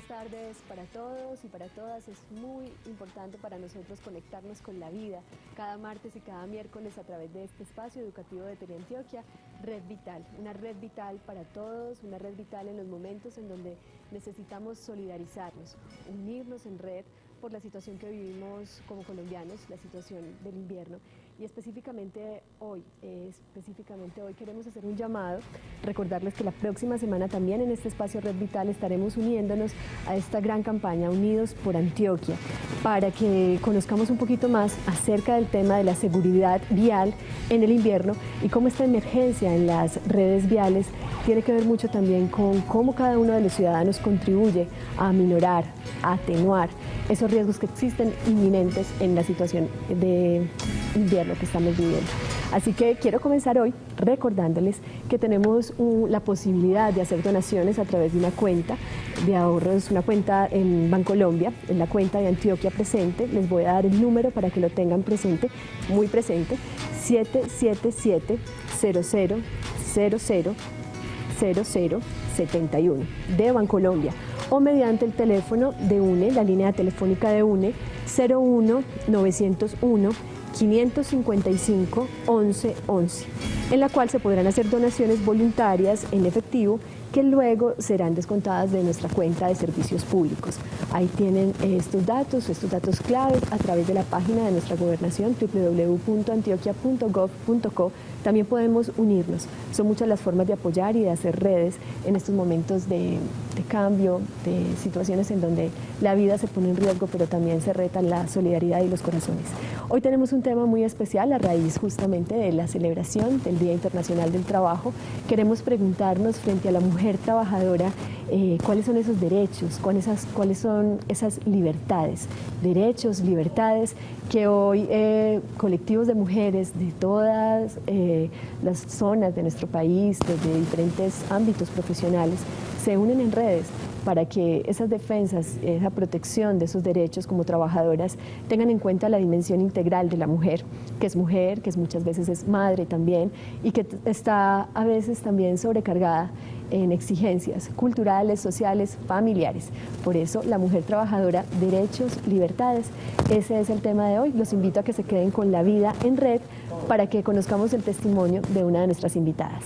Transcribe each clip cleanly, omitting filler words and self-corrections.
tardes para todos y para todas. Es muy importante para nosotros conectarnos con la vida cada martes y cada miércoles a través de este espacio educativo de Teleantioquia, Red Vital. Una red vital para todos, una red vital en los momentos en donde necesitamos solidarizarnos, unirnos en red por la situación que vivimos como colombianos, la situación del invierno. Y específicamente hoy queremos hacer un llamado, recordarles que la próxima semana también en este espacio Red Vital estaremos uniéndonos a esta gran campaña Unidos por Antioquia, para que conozcamos un poquito más acerca del tema de la seguridad vial en el invierno y cómo esta emergencia en las redes viales tiene que ver mucho también con cómo cada uno de los ciudadanos contribuye a aminorar, a atenuar esos riesgos que existen inminentes en la situación de invierno que estamos viviendo. Así que quiero comenzar hoy recordándoles que tenemos la posibilidad de hacer donaciones a través de una cuenta de ahorros, una cuenta en Bancolombia, en la cuenta de Antioquia Presente. Les voy a dar el número para que lo tengan presente, muy presente, 777-00000071 de Bancolombia, o mediante el teléfono de UNE, la línea telefónica de UNE, 01-901 555 1111, en la cual se podrán hacer donaciones voluntarias en efectivo que luego serán descontadas de nuestra cuenta de servicios públicos. Ahí tienen estos datos claves a través de la página de nuestra gobernación, www.antioquia.gov.co. También podemos unirnos. Son muchas las formas de apoyar y de hacer redes en estos momentos de cambio, de situaciones en donde la vida se pone en riesgo, pero también se reta la solidaridad y los corazones. Hoy tenemos un tema muy especial a raíz justamente de la celebración del Día Internacional del Trabajo. Queremos preguntarnos frente a la mujer trabajadora cuáles son esos derechos, cuáles son esas libertades, derechos, libertades que hoy colectivos de mujeres de todas las zonas de nuestro país, desde diferentes ámbitos profesionales, se unen en redes para que esas defensas, esa protección de sus derechos como trabajadoras tengan en cuenta la dimensión integral de la mujer, que es muchas veces es madre también y que está a veces también sobrecargada en exigencias culturales, sociales, familiares. Por eso la mujer trabajadora, derechos, libertades, ese es el tema de hoy. Los invito a que se queden con La Vida en Red para que conozcamos el testimonio de una de nuestras invitadas.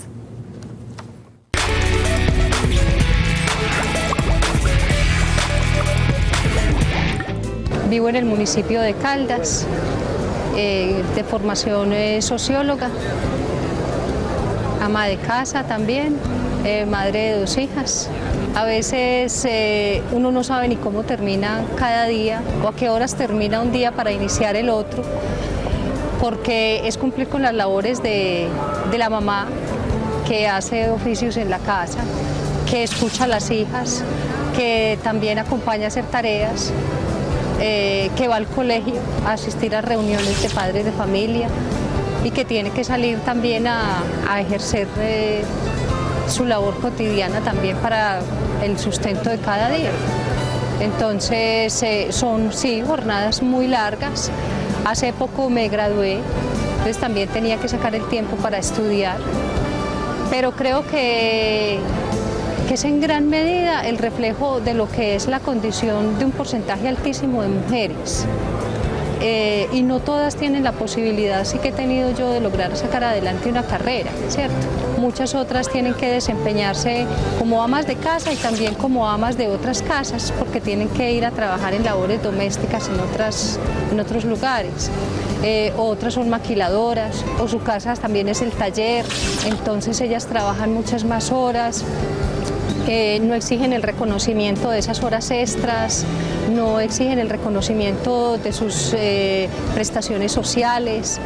Vivo en el municipio de Caldas, de formación socióloga, ama de casa también, madre de 2 hijas. A veces uno no sabe ni cómo termina cada día o a qué horas termina un día para iniciar el otro, porque es cumplir con las labores de la mamá que hace oficios en la casa, que escucha a las hijas, que también acompaña a hacer tareas, que va al colegio a asistir a reuniones de padres de familia y que tiene que salir también a ejercer su labor cotidiana también para el sustento de cada día. Entonces son jornadas muy largas. Hace poco me gradué, entonces también tenía que sacar el tiempo para estudiar, pero creo que es en gran medida el reflejo de lo que es la condición de un porcentaje altísimo de mujeres. Y no todas tienen la posibilidad, sí que he tenido yo, de lograr sacar adelante una carrera, ¿cierto? Muchas otras tienen que desempeñarse como amas de casa y también como amas de otras casas, porque tienen que ir a trabajar en labores domésticas en otros lugares. Otras son maquiladoras, o su casa también es el taller, entonces ellas trabajan muchas más horas. No exigen el reconocimiento de esas horas extras, no exigen el reconocimiento de sus prestaciones sociales,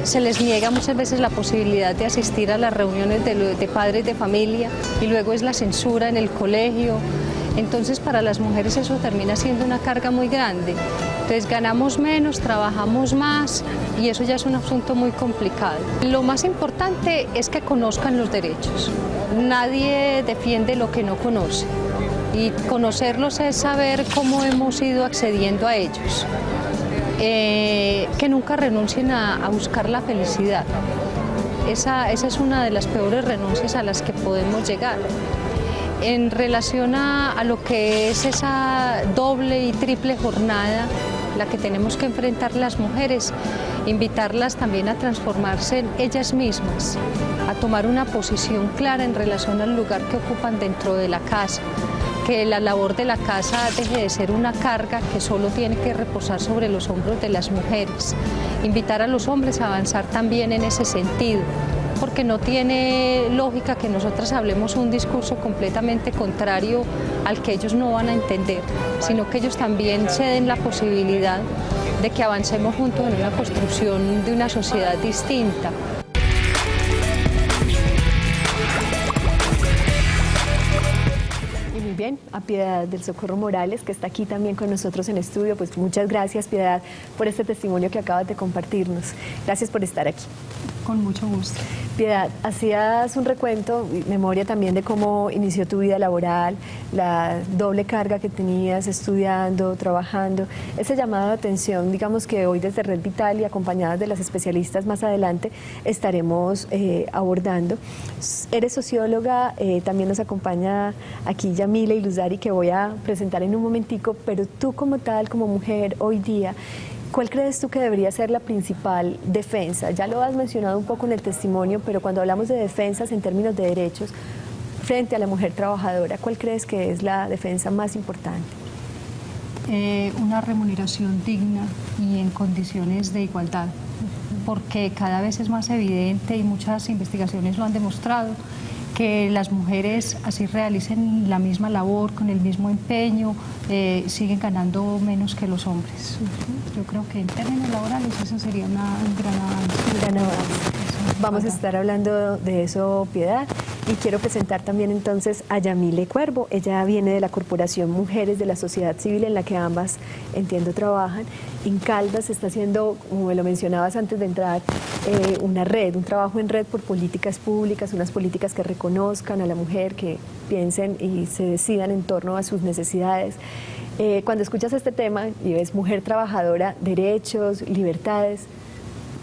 se les niega muchas veces la posibilidad de asistir a las reuniones de padres de familia y luego es la censura en el colegio. Entonces para las mujeres eso termina siendo una carga muy grande. Entonces ganamos menos, trabajamos más y eso ya es un asunto muy complicado. Lo más importante es que conozcan los derechos. Nadie defiende lo que no conoce y conocerlos es saber cómo hemos ido accediendo a ellos. Que nunca renuncien a buscar la felicidad. Esa es una de las peores renuncias a las que podemos llegar. En relación a lo que es esa doble y triple jornada la que tenemos que enfrentar las mujeres, invitarlas también a transformarse en ellas mismas, a tomar una posición clara en relación al lugar que ocupan dentro de la casa, que la labor de la casa deje de ser una carga que solo tiene que reposar sobre los hombros de las mujeres, invitar a los hombres a avanzar también en ese sentido, porque no tiene lógica que nosotras hablemos un discurso completamente contrario al que ellos no van a entender, sino que ellos también se den la posibilidad de que avancemos juntos en una construcción de una sociedad distinta. Y muy bien, a Piedad del Socorro Morales, que está aquí también con nosotros en estudio, pues muchas gracias, Piedad, por este testimonio que acabas de compartirnos. Gracias por estar aquí. Con mucho gusto. Piedad, hacías un recuento, memoria también de cómo inició tu vida laboral, la doble carga que tenías estudiando, trabajando, ese llamado de atención, digamos que hoy desde Red Vital y acompañadas de las especialistas más adelante estaremos abordando. Eres socióloga, también nos acompaña aquí Yamile y Luz Dari, que voy a presentar en un momentico, pero tú como tal, como mujer hoy día, ¿cuál crees tú que debería ser la principal defensa? Ya lo has mencionado un poco en el testimonio, pero cuando hablamos de defensas en términos de derechos frente a la mujer trabajadora, ¿cuál crees que es la defensa más importante? Una remuneración digna y en condiciones de igualdad, porque cada vez es más evidente y muchas investigaciones lo han demostrado, que las mujeres así realicen la misma labor, con el mismo empeño, siguen ganando menos que los hombres. Yo creo que en términos laborales eso sería un gran avance. Vamos a estar hablando de eso, Piedad, y quiero presentar también entonces a Yamile Cuervo. Ella viene de la Corporación Mujeres de la Sociedad Civil, en la que ambas, entiendo, trabajan. En Caldas se está haciendo, como me lo mencionabas antes de entrar, una red, un trabajo en red por políticas públicas, unas políticas que reconozcan a la mujer, que piensen y se decidan en torno a sus necesidades. Cuando escuchas este tema y ves mujer trabajadora, derechos, libertades,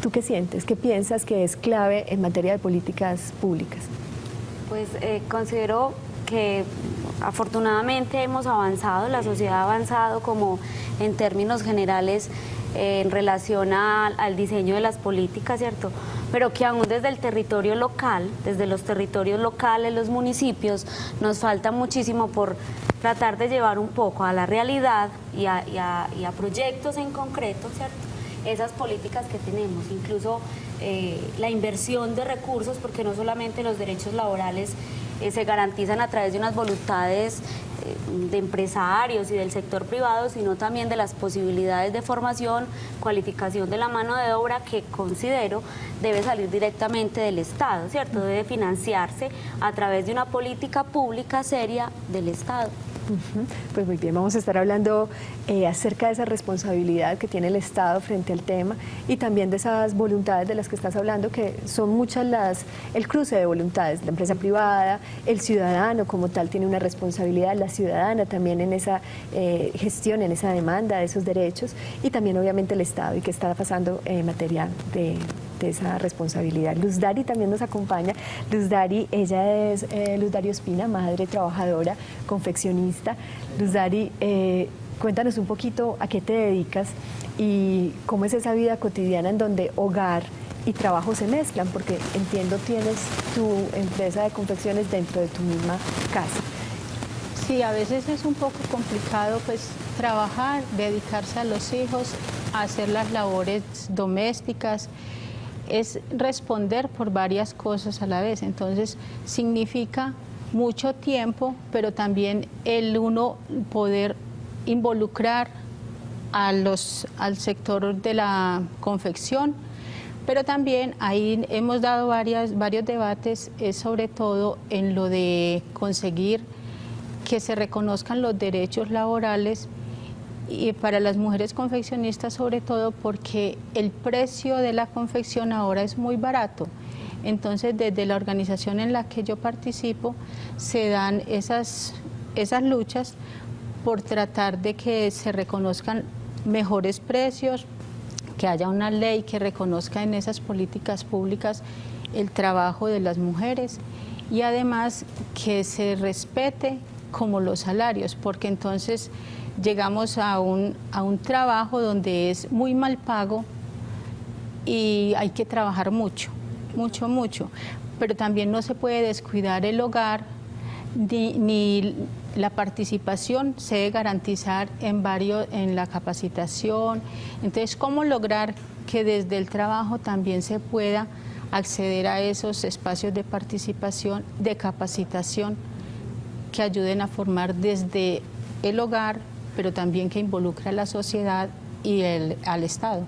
¿tú qué sientes? ¿Qué piensas que es clave en materia de políticas públicas? Pues considero que afortunadamente hemos avanzado, la sociedad ha avanzado como en términos generales en relación al diseño de las políticas, ¿cierto? Pero que aún desde el territorio local, desde los territorios locales, los municipios, nos falta muchísimo por tratar de llevar un poco a la realidad y a proyectos en concreto, ¿cierto? Esas políticas que tenemos, incluso la inversión de recursos, porque no solamente los derechos laborales se garantizan a través de unas voluntades de empresarios y del sector privado, sino también de las posibilidades de formación, cualificación de la mano de obra, que considero debe salir directamente del Estado, ¿cierto? Debe financiarse a través de una política pública seria del Estado. Pues muy bien, vamos a estar hablando acerca de esa responsabilidad que tiene el Estado frente al tema y también de esas voluntades de las que estás hablando, que son muchas el cruce de voluntades, la empresa privada, el ciudadano como tal tiene una responsabilidad, la ciudadana también en esa gestión, en esa demanda de esos derechos, y también obviamente el Estado y qué está pasando en materia de esa responsabilidad. Luz Dari también nos acompaña. Luz Dari, ella es Luz Dari Ospina, madre trabajadora, confeccionista. Luz Dari, cuéntanos un poquito a qué te dedicas y cómo es esa vida cotidiana en donde hogar y trabajo se mezclan, porque entiendo tienes tu empresa de confecciones dentro de tu misma casa. Sí, a veces es un poco complicado pues trabajar, dedicarse a los hijos, a hacer las labores domésticas, es responder por varias cosas a la vez, entonces significa mucho tiempo, pero también el uno poder involucrar al sector de la confección, pero también ahí hemos dado varios debates, sobre todo en lo de conseguir que se reconozcan los derechos laborales y para las mujeres confeccionistas, sobre todo porque el precio de la confección ahora es muy barato. Entonces, desde la organización en la que yo participo, se dan esas luchas por tratar de que se reconozcan mejores precios, que haya una ley que reconozca en esas políticas públicas el trabajo de las mujeres y además que se respete como los salarios, porque entonces llegamos a un trabajo donde es muy mal pago y hay que trabajar mucho, mucho, pero también no se puede descuidar el hogar, ni la participación se debe garantizar en la capacitación. Entonces, ¿cómo lograr que desde el trabajo también se pueda acceder a esos espacios de participación, de capacitación, que ayuden a formar desde el hogar, pero también que involucre a la sociedad y al Estado?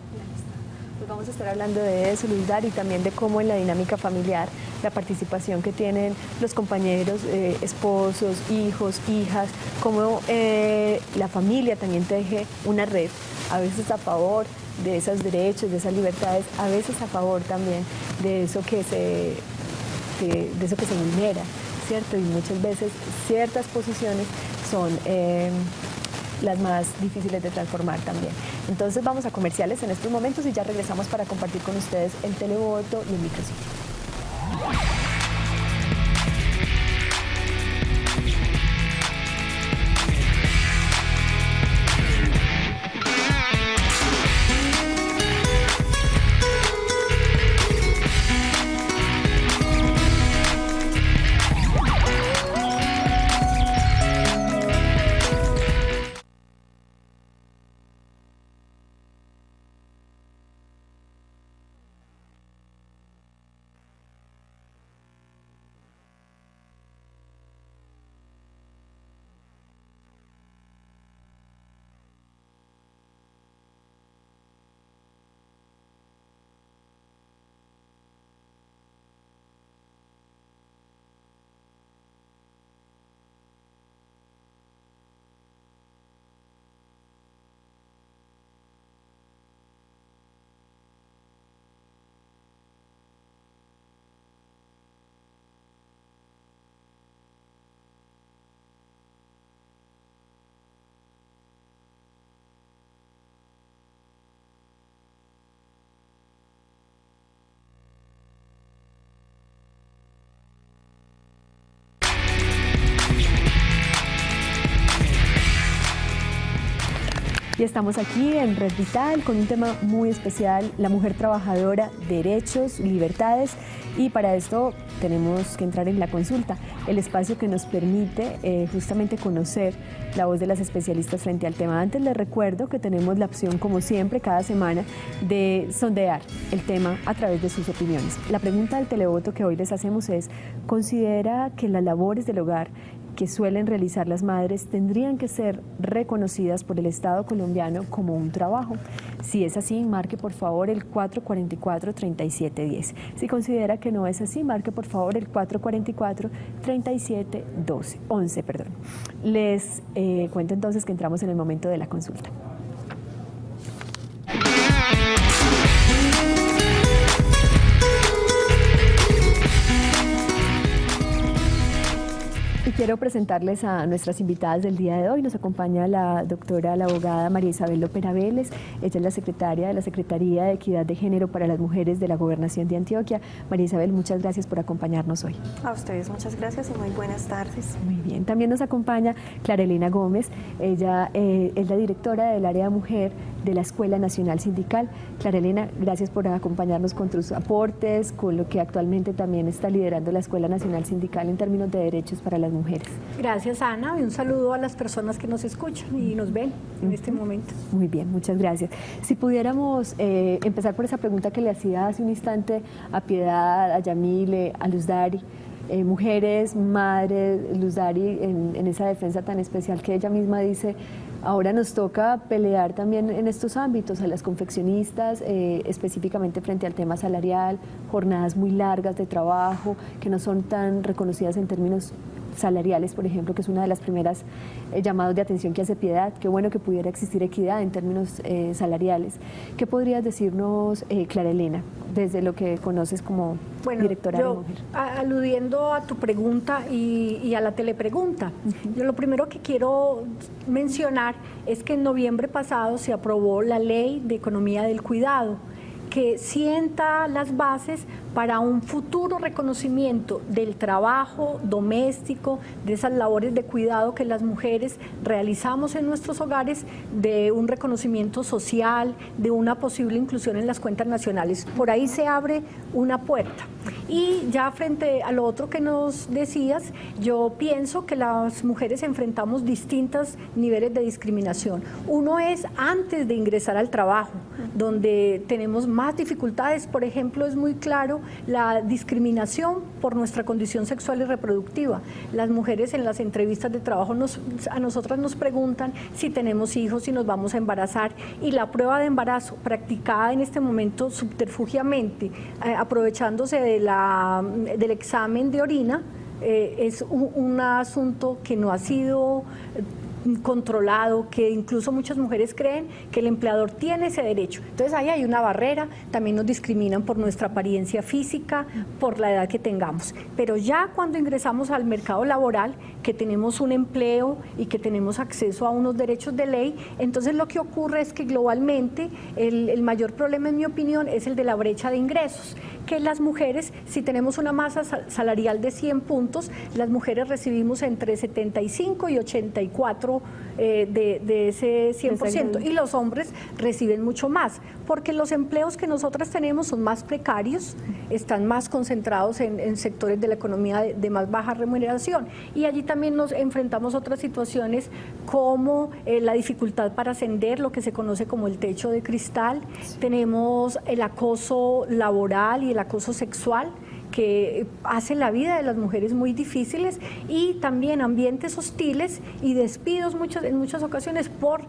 Pues vamos a estar hablando de eso, Luz Dari, y también de cómo en la dinámica familiar, la participación que tienen los compañeros, esposos, hijos, hijas, cómo la familia también teje una red, a veces a favor de esos derechos, de esas libertades, a veces a favor también de eso que se vulnera, ¿cierto? Y muchas veces ciertas posiciones son las más difíciles de transformar también. Entonces vamos a comerciales en estos momentos y ya regresamos para compartir con ustedes el televoto y el micrositio. Y estamos aquí en Red Vital con un tema muy especial, la mujer trabajadora, derechos, libertades, y para esto tenemos que entrar en la consulta, el espacio que nos permite justamente conocer la voz de las especialistas frente al tema. Antes les recuerdo que tenemos la opción, como siempre, cada semana, de sondear el tema a través de sus opiniones. La pregunta del televoto que hoy les hacemos es: ¿considera que las labores del hogar que suelen realizar las madres tendrían que ser reconocidas por el Estado colombiano como un trabajo? Si es así, marque por favor el 444-3710. Si considera que no es así, marque por favor el 444-3711. Les cuento entonces que entramos en el momento de la consulta. Y quiero presentarles a nuestras invitadas del día de hoy. Nos acompaña la doctora, la abogada María Isabel Lopera Vélez. Ella es la secretaria de la Secretaría de Equidad de Género para las Mujeres de la Gobernación de Antioquia. María Isabel, muchas gracias por acompañarnos hoy. A ustedes muchas gracias y muy buenas tardes. Muy bien. También nos acompaña Clara Elena Gómez. Ella es la directora del área mujer de la Escuela Nacional Sindical. Clara Elena, gracias por acompañarnos con tus aportes, con lo que actualmente también está liderando la Escuela Nacional Sindical en términos de derechos para las mujeres. Gracias, Ana, y un saludo a las personas que nos escuchan y nos ven en este momento. Muy bien, muchas gracias. Si pudiéramos empezar por esa pregunta que le hacía hace un instante a Piedad, a Yamile, a Luz Dari, mujeres, madres, Luz Dari, en esa defensa tan especial que ella misma dice: ahora nos toca pelear también en estos ámbitos, a las confeccionistas, específicamente frente al tema salarial, jornadas muy largas de trabajo, que no son tan reconocidas en términos salariales, por ejemplo, que es una de las primeras llamados de atención que hace Piedad. Qué bueno que pudiera existir equidad en términos salariales. ¿Qué podrías decirnos, Clara Elena, desde lo que conoces como directora de Mujer? Aludiendo a tu pregunta y a la telepregunta, yo lo primero que quiero mencionar es que en noviembre pasado se aprobó la Ley de Economía del Cuidado, que sienta las bases para un futuro reconocimiento del trabajo doméstico, de esas labores de cuidado que las mujeres realizamos en nuestros hogares, de un reconocimiento social, de una posible inclusión en las cuentas nacionales. Por ahí se abre una puerta. Y ya frente a lo otro que nos decías, yo pienso que las mujeres enfrentamos distintos niveles de discriminación. Uno es antes de ingresar al trabajo, donde tenemos más dificultades. Por ejemplo, es muy claro la discriminación por nuestra condición sexual y reproductiva. Las mujeres en las entrevistas de trabajo a nosotras nos preguntan si tenemos hijos, si nos vamos a embarazar, y la prueba de embarazo practicada en este momento subterfugiamente, aprovechándose del examen de orina, es un asunto que no ha sido controlado, que incluso muchas mujeres creen que el empleador tiene ese derecho. Entonces ahí hay una barrera, también nos discriminan por nuestra apariencia física, por la edad que tengamos. Pero ya cuando ingresamos al mercado laboral, que tenemos un empleo y que tenemos acceso a unos derechos de ley, entonces lo que ocurre es que globalmente el mayor problema, en mi opinión, es el de la brecha de ingresos, que las mujeres, si tenemos una masa salarial de 100 puntos, las mujeres recibimos entre 75 y 84 de ese 100%, y los hombres reciben mucho más, porque los empleos que nosotras tenemos son más precarios, están más concentrados en sectores de la economía de más baja remuneración, y allí también nos enfrentamos a otras situaciones como la dificultad para ascender, lo que se conoce como el techo de cristal. Tenemos el acoso laboral y el acoso sexual, que hace la vida de las mujeres muy difíciles, y también ambientes hostiles y despidos en muchas ocasiones por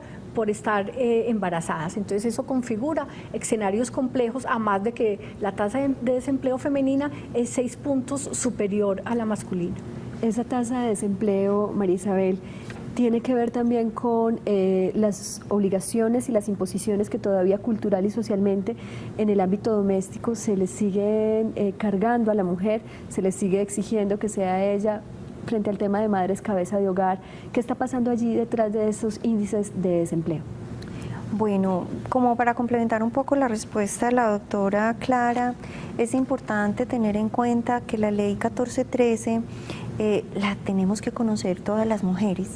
estar embarazadas. Entonces eso configura escenarios complejos, a más de que la tasa de desempleo femenina es 6 puntos superior a la masculina. Esa tasa de desempleo, María Isabel, tiene que ver también con las obligaciones y las imposiciones que todavía cultural y socialmente en el ámbito doméstico se le siguen cargando a la mujer, se le sigue exigiendo que sea ella frente al tema de madres cabeza de hogar. ¿Qué está pasando allí detrás de esos índices de desempleo? Bueno, como para complementar un poco la respuesta de la doctora Clara, es importante tener en cuenta que la ley 1413 la tenemos que conocer todas las mujeres,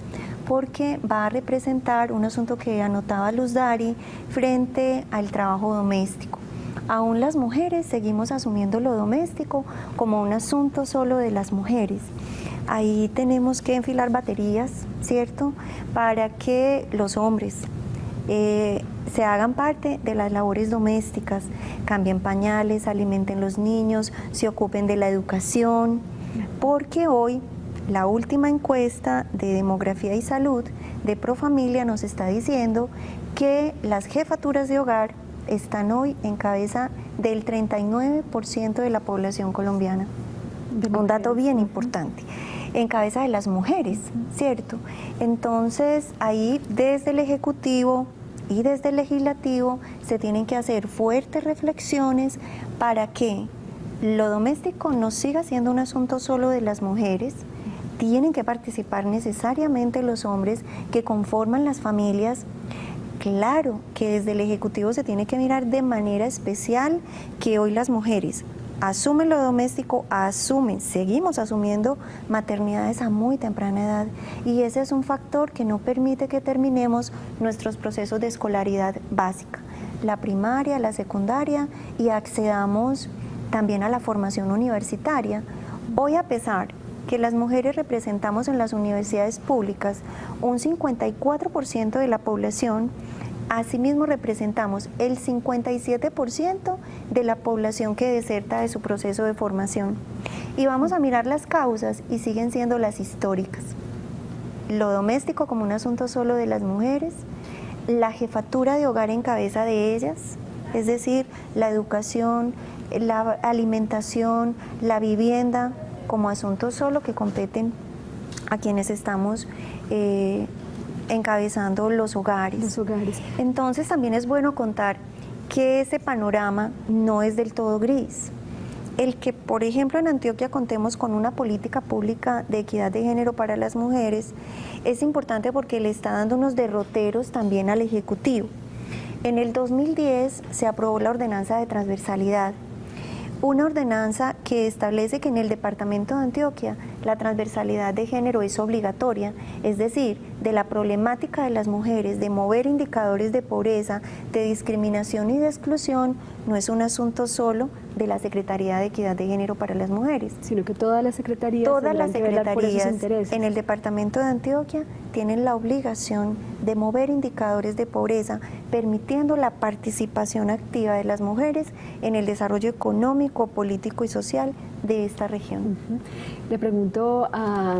porque va a representar un asunto que anotaba Luz Dari frente al trabajo doméstico. Aún las mujeres seguimos asumiendo lo doméstico como un asunto solo de las mujeres. Ahí tenemos que enfilar baterías, ¿cierto?, para que los hombres se hagan parte de las labores domésticas, cambien pañales, alimenten los niños, se ocupen de la educación, porque hoy la última encuesta de demografía y salud de Profamilia nos está diciendo que las jefaturas de hogar están hoy en cabeza del 39% de la población colombiana. Un dato bien importante, en cabeza de las mujeres, ¿cierto? Entonces ahí desde el Ejecutivo y desde el Legislativo se tienen que hacer fuertes reflexiones para que lo doméstico no siga siendo un asunto solo de las mujeres. Tienen que participar necesariamente los hombres que conforman las familias. Claro que desde el Ejecutivo se tiene que mirar de manera especial que hoy las mujeres asumen lo doméstico, seguimos asumiendo maternidades a muy temprana edad, y ese es un factor que no permite que terminemos nuestros procesos de escolaridad básica, la primaria, la secundaria, y accedamos también a la formación universitaria. Hoy, a pesar que las mujeres representamos en las universidades públicas un 54% de la población, asimismo representamos el 57% de la población que deserta de su proceso de formación. Y vamos a mirar las causas y siguen siendo las históricas. Lo doméstico como un asunto solo de las mujeres, la jefatura de hogar en cabeza de ellas, es decir, la educación, la alimentación, la vivienda, como asuntos solo que competen a quienes estamos encabezando los hogares. Entonces también es bueno contar que ese panorama no es del todo gris. El que, por ejemplo, en Antioquia contemos con una política pública de equidad de género para las mujeres es importante porque le está dando unos derroteros también al Ejecutivo. En el 2010 se aprobó la ordenanza de transversalidad, una ordenanza que establece que en el departamento de Antioquia la transversalidad de género es obligatoria, es decir, de la problemática de las mujeres, de mover indicadores de pobreza, de discriminación y de exclusión, no es un asunto solo de la Secretaría de Equidad de Género para las Mujeres, sino que todas las secretarías en el departamento de Antioquia tienen la obligación de mover indicadores de pobreza, permitiendo la participación activa de las mujeres en el desarrollo económico, político y social de esta región. Le pregunto a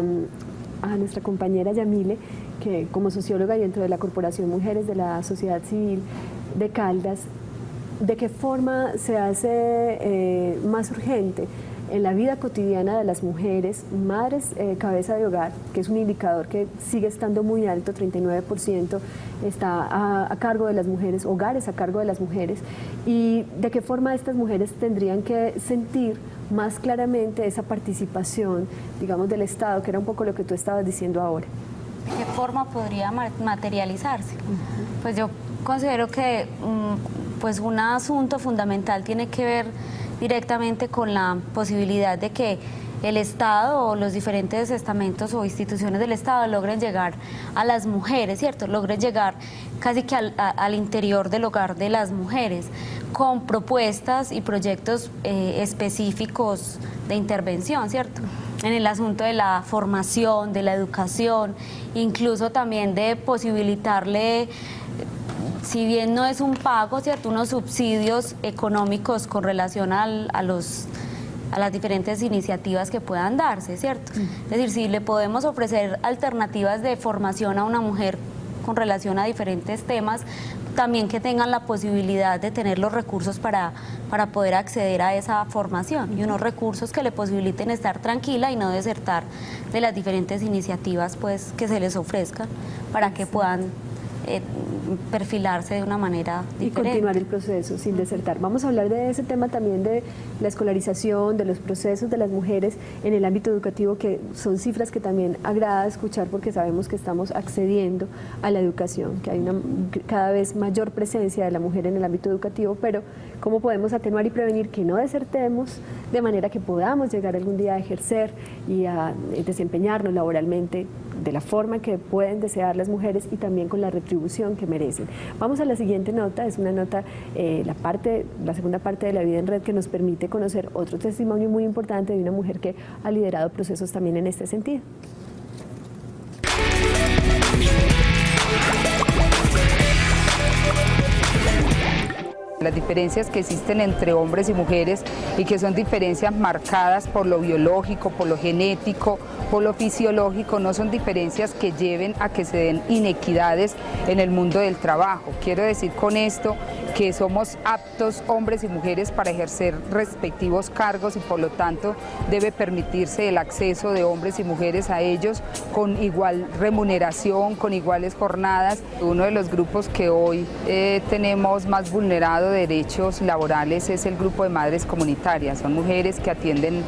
nuestra compañera Yamile, que como socióloga y dentro de la Corporación Mujeres de la Sociedad Civil de Caldas, ¿de qué forma se hace más urgente en la vida cotidiana de las mujeres, madres cabeza de hogar, que es un indicador que sigue estando muy alto, 39% está a cargo de las mujeres, hogares a cargo de las mujeres, y de qué forma estas mujeres tendrían que sentir más claramente esa participación, digamos, del Estado, que era un poco lo que tú estabas diciendo ahora? ¿De qué forma podría materializarse? Pues yo considero que pues un asunto fundamental tiene que ver directamente con la posibilidad de que el Estado o los diferentes estamentos o instituciones del Estado logren llegar a las mujeres, ¿cierto? Logren llegar casi que al interior del hogar de las mujeres con propuestas y proyectos específicos de intervención, ¿cierto? En el asunto de la formación, de la educación, incluso también de posibilitarle, si bien no es un pago, ¿cierto?, unos subsidios económicos con relación a las diferentes iniciativas que puedan darse, ¿cierto? Es decir, si le podemos ofrecer alternativas de formación a una mujer con relación a diferentes temas, también que tengan la posibilidad de tener los recursos para poder acceder a esa formación y unos recursos que le posibiliten estar tranquila y no desertar de las diferentes iniciativas pues que se les ofrezcan para que puedan perfilarse de una manera diferente. Y continuar el proceso sin desertar. Vamos a hablar de ese tema también, de la escolarización, de los procesos de las mujeres en el ámbito educativo, que son cifras que también agrada escuchar porque sabemos que estamos accediendo a la educación, que hay una cada vez mayor presencia de la mujer en el ámbito educativo, pero cómo podemos atenuar y prevenir que no desertemos de manera que podamos llegar algún día a ejercer y a desempeñarnos laboralmente de la forma que pueden desear las mujeres y también con la retribución que merecen. Vamos a la siguiente nota, es una nota, la segunda parte de La Vida en Red, que nos permite conocer otro testimonio muy importante de una mujer que ha liderado procesos también en este sentido. Las diferencias que existen entre hombres y mujeres y que son diferencias marcadas por lo biológico, por lo genético, por lo fisiológico, no son diferencias que lleven a que se den inequidades en el mundo del trabajo. Quiero decir con esto que somos aptos hombres y mujeres para ejercer respectivos cargos y por lo tanto debe permitirse el acceso de hombres y mujeres a ellos con igual remuneración, con iguales jornadas. Uno de los grupos que hoy tenemos más vulnerado de derechos laborales es el grupo de madres comunitarias. Son mujeres que atienden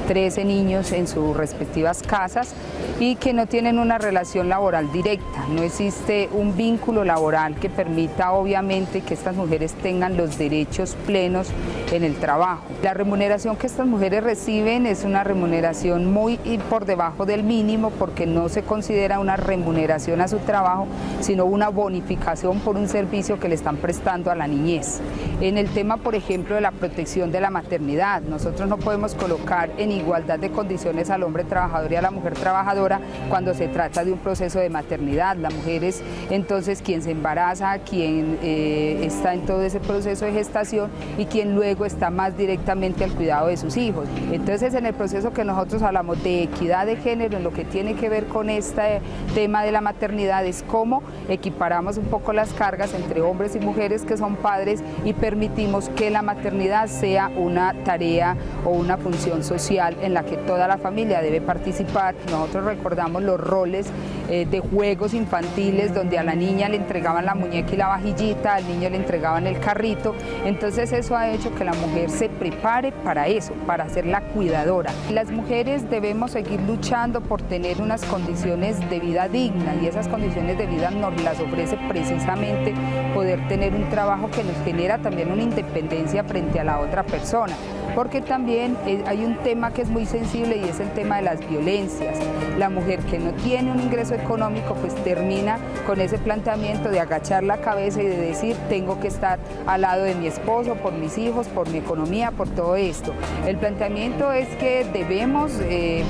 13 niños en sus respectivas casas y que no tienen una relación laboral directa. No existe un vínculo laboral que permita obviamente que estas mujeres tengan los derechos plenos en el trabajo. La remuneración que estas mujeres reciben es una remuneración muy por debajo del mínimo porque no se considera una remuneración a su trabajo, sino una bonificación por un servicio que le están prestando a la niñez. En el tema, por ejemplo, de la protección de la maternidad, nosotros no podemos colocar en igualdad de condiciones al hombre trabajador y a la mujer trabajadora cuando se trata de un proceso de maternidad. La mujer es entonces quien se embaraza, quien está en todo ese proceso de gestación y quien luego está más directamente al cuidado de sus hijos. Entonces, en el proceso que nosotros hablamos de equidad de género, en lo que tiene que ver con este tema de la maternidad, es cómo equiparamos un poco las cargas entre hombres y mujeres que son padres y permitimos permitimos que la maternidad sea una tarea o una función social en la que toda la familia debe participar. Nosotros recordamos los roles de juegos infantiles donde a la niña le entregaban la muñeca y la vajillita, al niño le entregaban el carrito. Entonces eso ha hecho que la mujer se prepare para eso, para ser la cuidadora. Las mujeres debemos seguir luchando por tener unas condiciones de vida dignas, y esas condiciones de vida nos las ofrece precisamente poder tener un trabajo que nos genera también una independencia frente a la otra persona. Porque también hay un tema que es muy sensible y es el tema de las violencias. La mujer que no tiene un ingreso económico pues termina con ese planteamiento de agachar la cabeza y de decir tengo que estar al lado de mi esposo, por mis hijos, por mi economía, por todo esto. El planteamiento es que debemos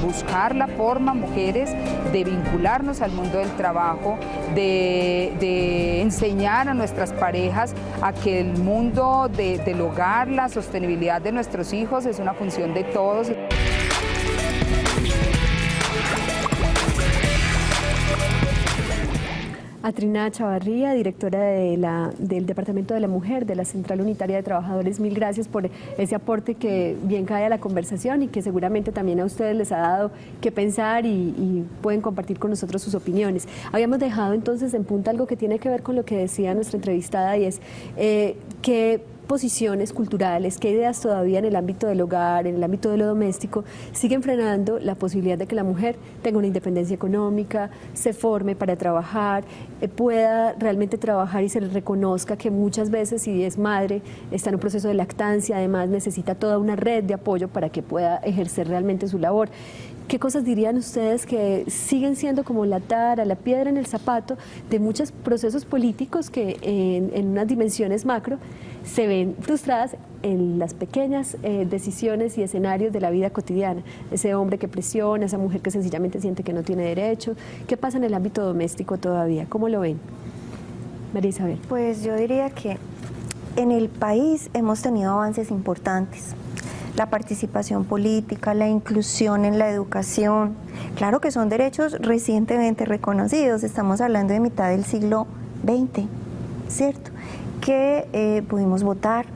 buscar la forma, mujeres, de vincularnos al mundo del trabajo, de enseñar a nuestras parejas a que el mundo del hogar, la sostenibilidad de nuestros hijos es una función de todos. Atrina Chavarría, directora del Departamento de la Mujer de la Central Unitaria de Trabajadores, mil gracias por ese aporte que bien cae a la conversación y que seguramente también a ustedes les ha dado que pensar y pueden compartir con nosotros sus opiniones. Habíamos dejado entonces en punta algo que tiene que ver con lo que decía nuestra entrevistada y es que posiciones culturales, qué ideas todavía en el ámbito del hogar, en el ámbito de lo doméstico, siguen frenando la posibilidad de que la mujer tenga una independencia económica, se forme para trabajar, pueda realmente trabajar y se le reconozca que muchas veces, si es madre, está en un proceso de lactancia, además necesita toda una red de apoyo para que pueda ejercer realmente su labor. ¿Qué cosas dirían ustedes que siguen siendo como la tara, la piedra en el zapato de muchos procesos políticos que en unas dimensiones macro se ven frustradas en las pequeñas decisiones y escenarios de la vida cotidiana? Ese hombre que presiona, esa mujer que sencillamente siente que no tiene derecho. ¿Qué pasa en el ámbito doméstico todavía? ¿Cómo lo ven? María Isabel. Pues yo diría que en el país hemos tenido avances importantes. La participación política, la inclusión en la educación, claro que son derechos recientemente reconocidos, estamos hablando de mitad del siglo XX, ¿cierto? Que pudimos votar,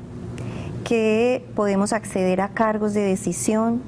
que podemos acceder a cargos de decisión,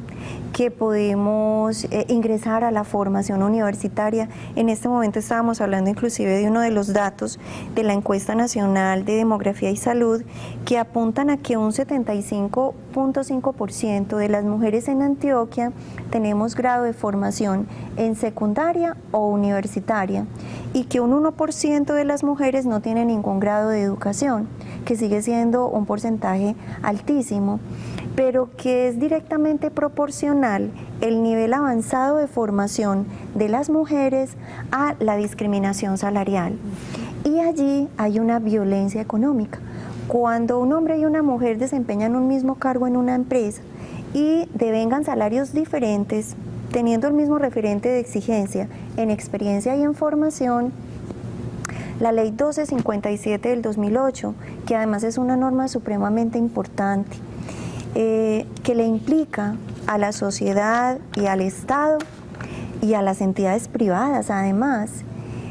que podemos ingresar a la formación universitaria. En este momento estábamos hablando inclusive de uno de los datos de la Encuesta Nacional de Demografía y Salud que apuntan a que un 75.5% de las mujeres en Antioquia tenemos grado de formación en secundaria o universitaria y que un 1% de las mujeres no tiene ningún grado de educación, que sigue siendo un porcentaje altísimo, pero que es directamente proporcional el nivel avanzado de formación de las mujeres a la discriminación salarial. Y allí hay una violencia económica. Cuando un hombre y una mujer desempeñan un mismo cargo en una empresa y devengan salarios diferentes, teniendo el mismo referente de exigencia en experiencia y en formación, la ley 1257 del 2008, que además es una norma supremamente importante, que le implica a la sociedad y al Estado y a las entidades privadas, además,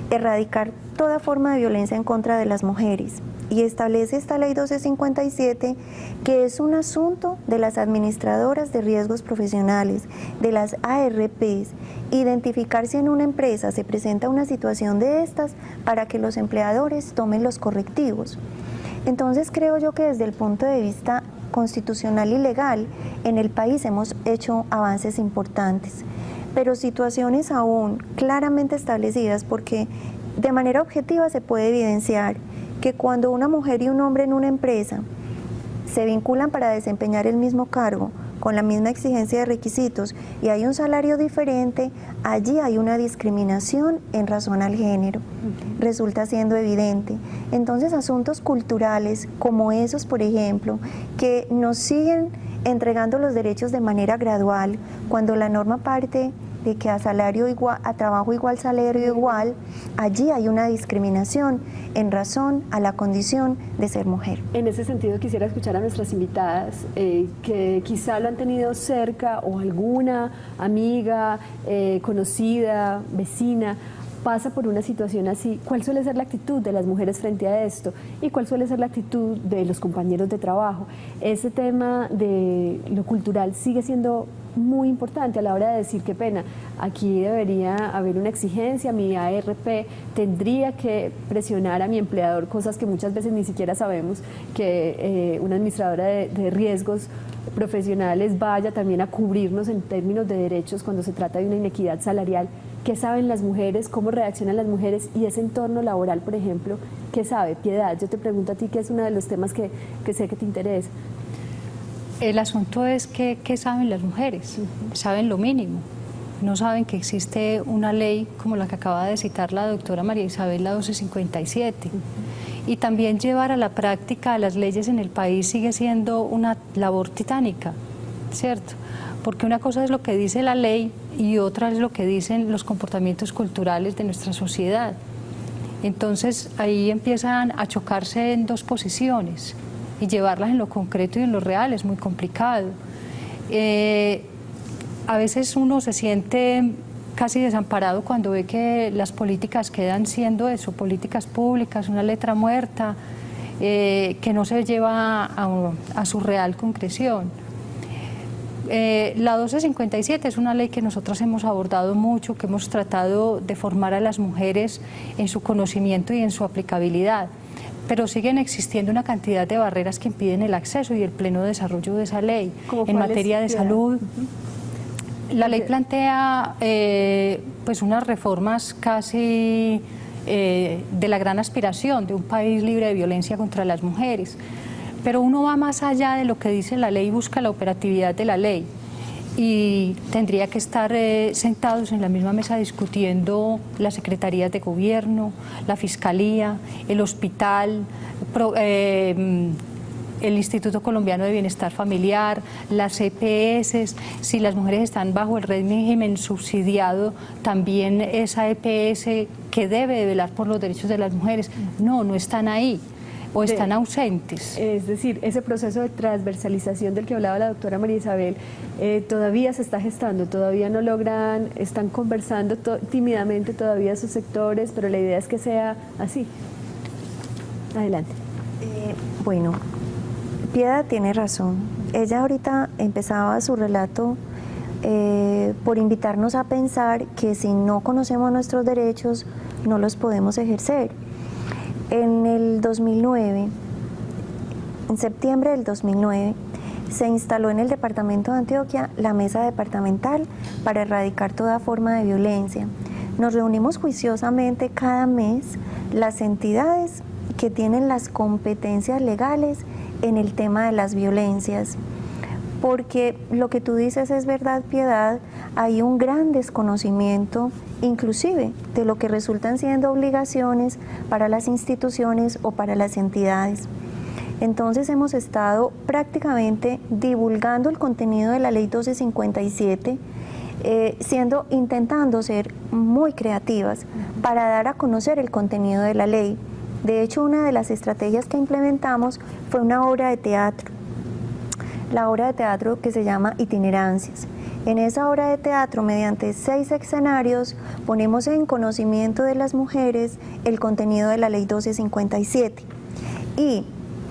erradicar toda forma de violencia en contra de las mujeres. Y establece esta ley 1257 que es un asunto de las administradoras de riesgos profesionales, de las ARPs, identificar si en una empresa se presenta una situación de estas para que los empleadores tomen los correctivos. Entonces creo yo que desde el punto de vista constitucional y legal, en el país hemos hecho avances importantes, pero situaciones aún claramente establecidas, porque de manera objetiva se puede evidenciar que cuando una mujer y un hombre en una empresa se vinculan para desempeñar el mismo cargo, con la misma exigencia de requisitos y hay un salario diferente, allí hay una discriminación en razón al género, resulta siendo evidente. Entonces asuntos culturales como esos, por ejemplo, que nos siguen entregando los derechos de manera gradual, cuando la norma parte de que a salario igual, a trabajo igual, salario igual, allí hay una discriminación en razón a la condición de ser mujer. En ese sentido quisiera escuchar a nuestras invitadas que quizá lo han tenido cerca o alguna amiga, conocida, vecina, pasa por una situación así, ¿cuál suele ser la actitud de las mujeres frente a esto? ¿Y cuál suele ser la actitud de los compañeros de trabajo? Ese tema de lo cultural sigue siendo muy importante a la hora de decir qué pena, aquí debería haber una exigencia, mi ARP tendría que presionar a mi empleador, cosas que muchas veces ni siquiera sabemos, que una administradora de riesgos profesionales vaya también a cubrirnos en términos de derechos cuando se trata de una inequidad salarial. ¿Qué saben las mujeres? ¿Cómo reaccionan las mujeres? Y ese entorno laboral, por ejemplo, ¿qué sabe? Piedad, yo te pregunto a ti, que es uno de los temas que sé que te interesa. El asunto es que ¿qué saben las mujeres? Saben lo mínimo. No saben que existe una ley como la que acaba de citar la doctora María Isabel, la 1257. Y también llevar a la práctica las leyes en el país sigue siendo una labor titánica, ¿cierto? Porque una cosa es lo que dice la ley y otra es lo que dicen los comportamientos culturales de nuestra sociedad. Entonces ahí empiezan a chocarse en dos posiciones y llevarlas en lo concreto y en lo real es muy complicado. A veces uno se siente casi desamparado cuando ve que las políticas quedan siendo eso, políticas públicas, una letra muerta, que no se lleva a su real concreción. La 1257 es una ley que nosotros hemos abordado mucho, que hemos tratado de formar a las mujeres en su conocimiento y en su aplicabilidad, pero siguen existiendo una cantidad de barreras que impiden el acceso y el pleno desarrollo de esa ley. En materia de salud, la ley plantea pues unas reformas casi de la gran aspiración de un país libre de violencia contra las mujeres, pero uno va más allá de lo que dice la ley y busca la operatividad de la ley. Y tendría que estar sentados en la misma mesa discutiendo las secretarías de gobierno, la fiscalía, el hospital, el Instituto Colombiano de Bienestar Familiar, las EPS, si las mujeres están bajo el régimen subsidiado, también esa EPS que debe de velar por los derechos de las mujeres. No están ahí. ¿O están ausentes? Es decir, ese proceso de transversalización del que hablaba la doctora María Isabel todavía se está gestando, todavía no logran, están conversando tímidamente todavía sus sectores, pero la idea es que sea así. Adelante. Bueno, Piedad tiene razón. Ella ahorita empezaba su relato por invitarnos a pensar que si no conocemos nuestros derechos, no los podemos ejercer. En el 2009, en septiembre del 2009, se instaló en el departamento de Antioquia la mesa departamental para erradicar toda forma de violencia. Nos reunimos juiciosamente cada mes las entidades que tienen las competencias legales en el tema de las violencias. Porque lo que tú dices es verdad, Piedad, hay un gran desconocimiento inclusive de lo que resultan siendo obligaciones para las instituciones o para las entidades. Entonces hemos estado prácticamente divulgando el contenido de la ley 1257, intentando ser muy creativas para dar a conocer el contenido de la ley. De hecho, una de las estrategias que implementamos fue una obra de teatro. La obra de teatro que se llama Itinerancias. En esa obra de teatro, mediante 6 escenarios, ponemos en conocimiento de las mujeres el contenido de la ley 1257 y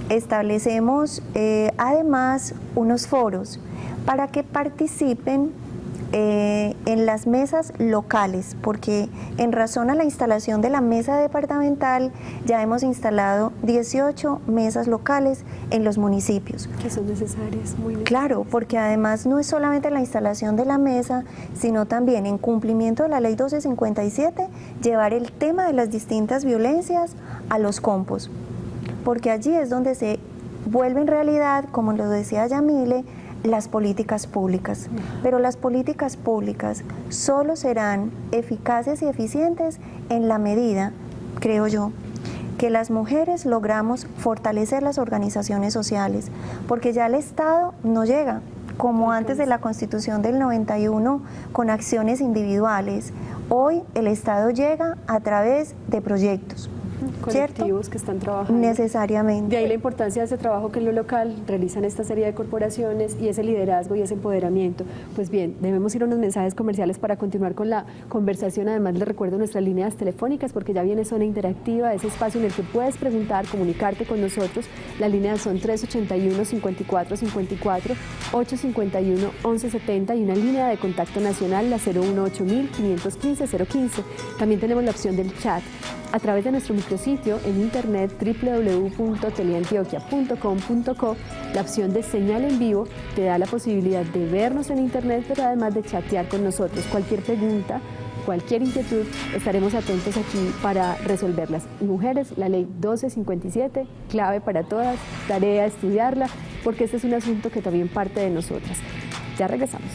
establecemos además unos foros para que participen en las mesas locales, porque en razón a la instalación de la mesa departamental ya hemos instalado 18 mesas locales en los municipios. Que son necesarias, muy necesarias. Claro, porque además no es solamente la instalación de la mesa, sino también en cumplimiento de la ley 1257, llevar el tema de las distintas violencias a los compos, porque allí es donde se vuelve en realidad, como lo decía Yamile, las políticas públicas, pero las políticas públicas solo serán eficaces y eficientes en la medida, creo yo, que las mujeres logramos fortalecer las organizaciones sociales, porque ya el Estado no llega, como antes de la Constitución del 91, con acciones individuales. Hoy el Estado llega a través de proyectos. colectivos que están trabajando. Necesariamente. De ahí la importancia de ese trabajo que en lo local realizan esta serie de corporaciones y ese liderazgo y ese empoderamiento. Pues bien, debemos ir a unos mensajes comerciales para continuar con la conversación. Además, les recuerdo nuestras líneas telefónicas porque ya viene Zona Interactiva, ese espacio en el que puedes preguntar, comunicarte con nosotros. Las líneas son 381-5454, 851-1170 y una línea de contacto nacional, la 018-515-015. También tenemos la opción del chat a través de nuestro micrositio en internet www.teleantioquia.com.co. La opción de señal en vivo te da la posibilidad de vernos en internet, pero además de chatear con nosotros. Cualquier pregunta, cualquier inquietud, estaremos atentos aquí para resolverlas. Y mujeres, la ley 1257, clave para todas, tarea estudiarla, porque este es un asunto que también parte de nosotras. Ya regresamos.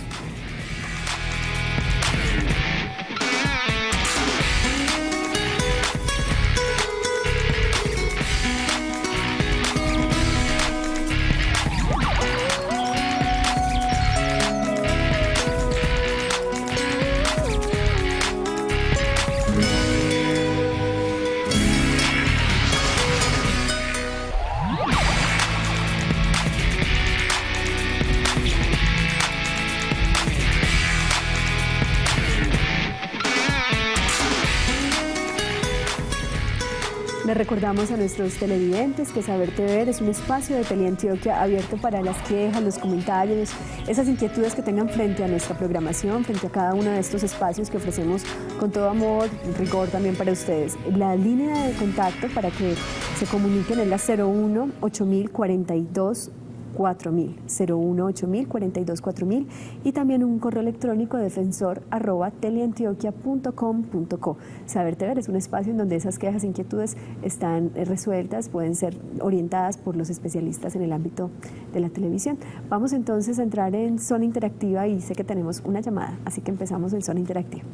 Les recordamos a nuestros televidentes que Saberte Ver es un espacio de Teleantioquia abierto para las quejas, los comentarios, esas inquietudes que tengan frente a nuestra programación, frente a cada uno de estos espacios que ofrecemos con todo amor y rigor también para ustedes. La línea de contacto para que se comuniquen es la 01-8042-4000, 01-8042-4000 y también un correo electrónico defensor@teleantioquia.com.co. Saberte Ver es un espacio en donde esas quejas e inquietudes están resueltas, pueden ser orientadas por los especialistas en el ámbito de la televisión. Vamos entonces a entrar en Zona Interactiva y sé que tenemos una llamada, así que empezamos en Zona Interactiva.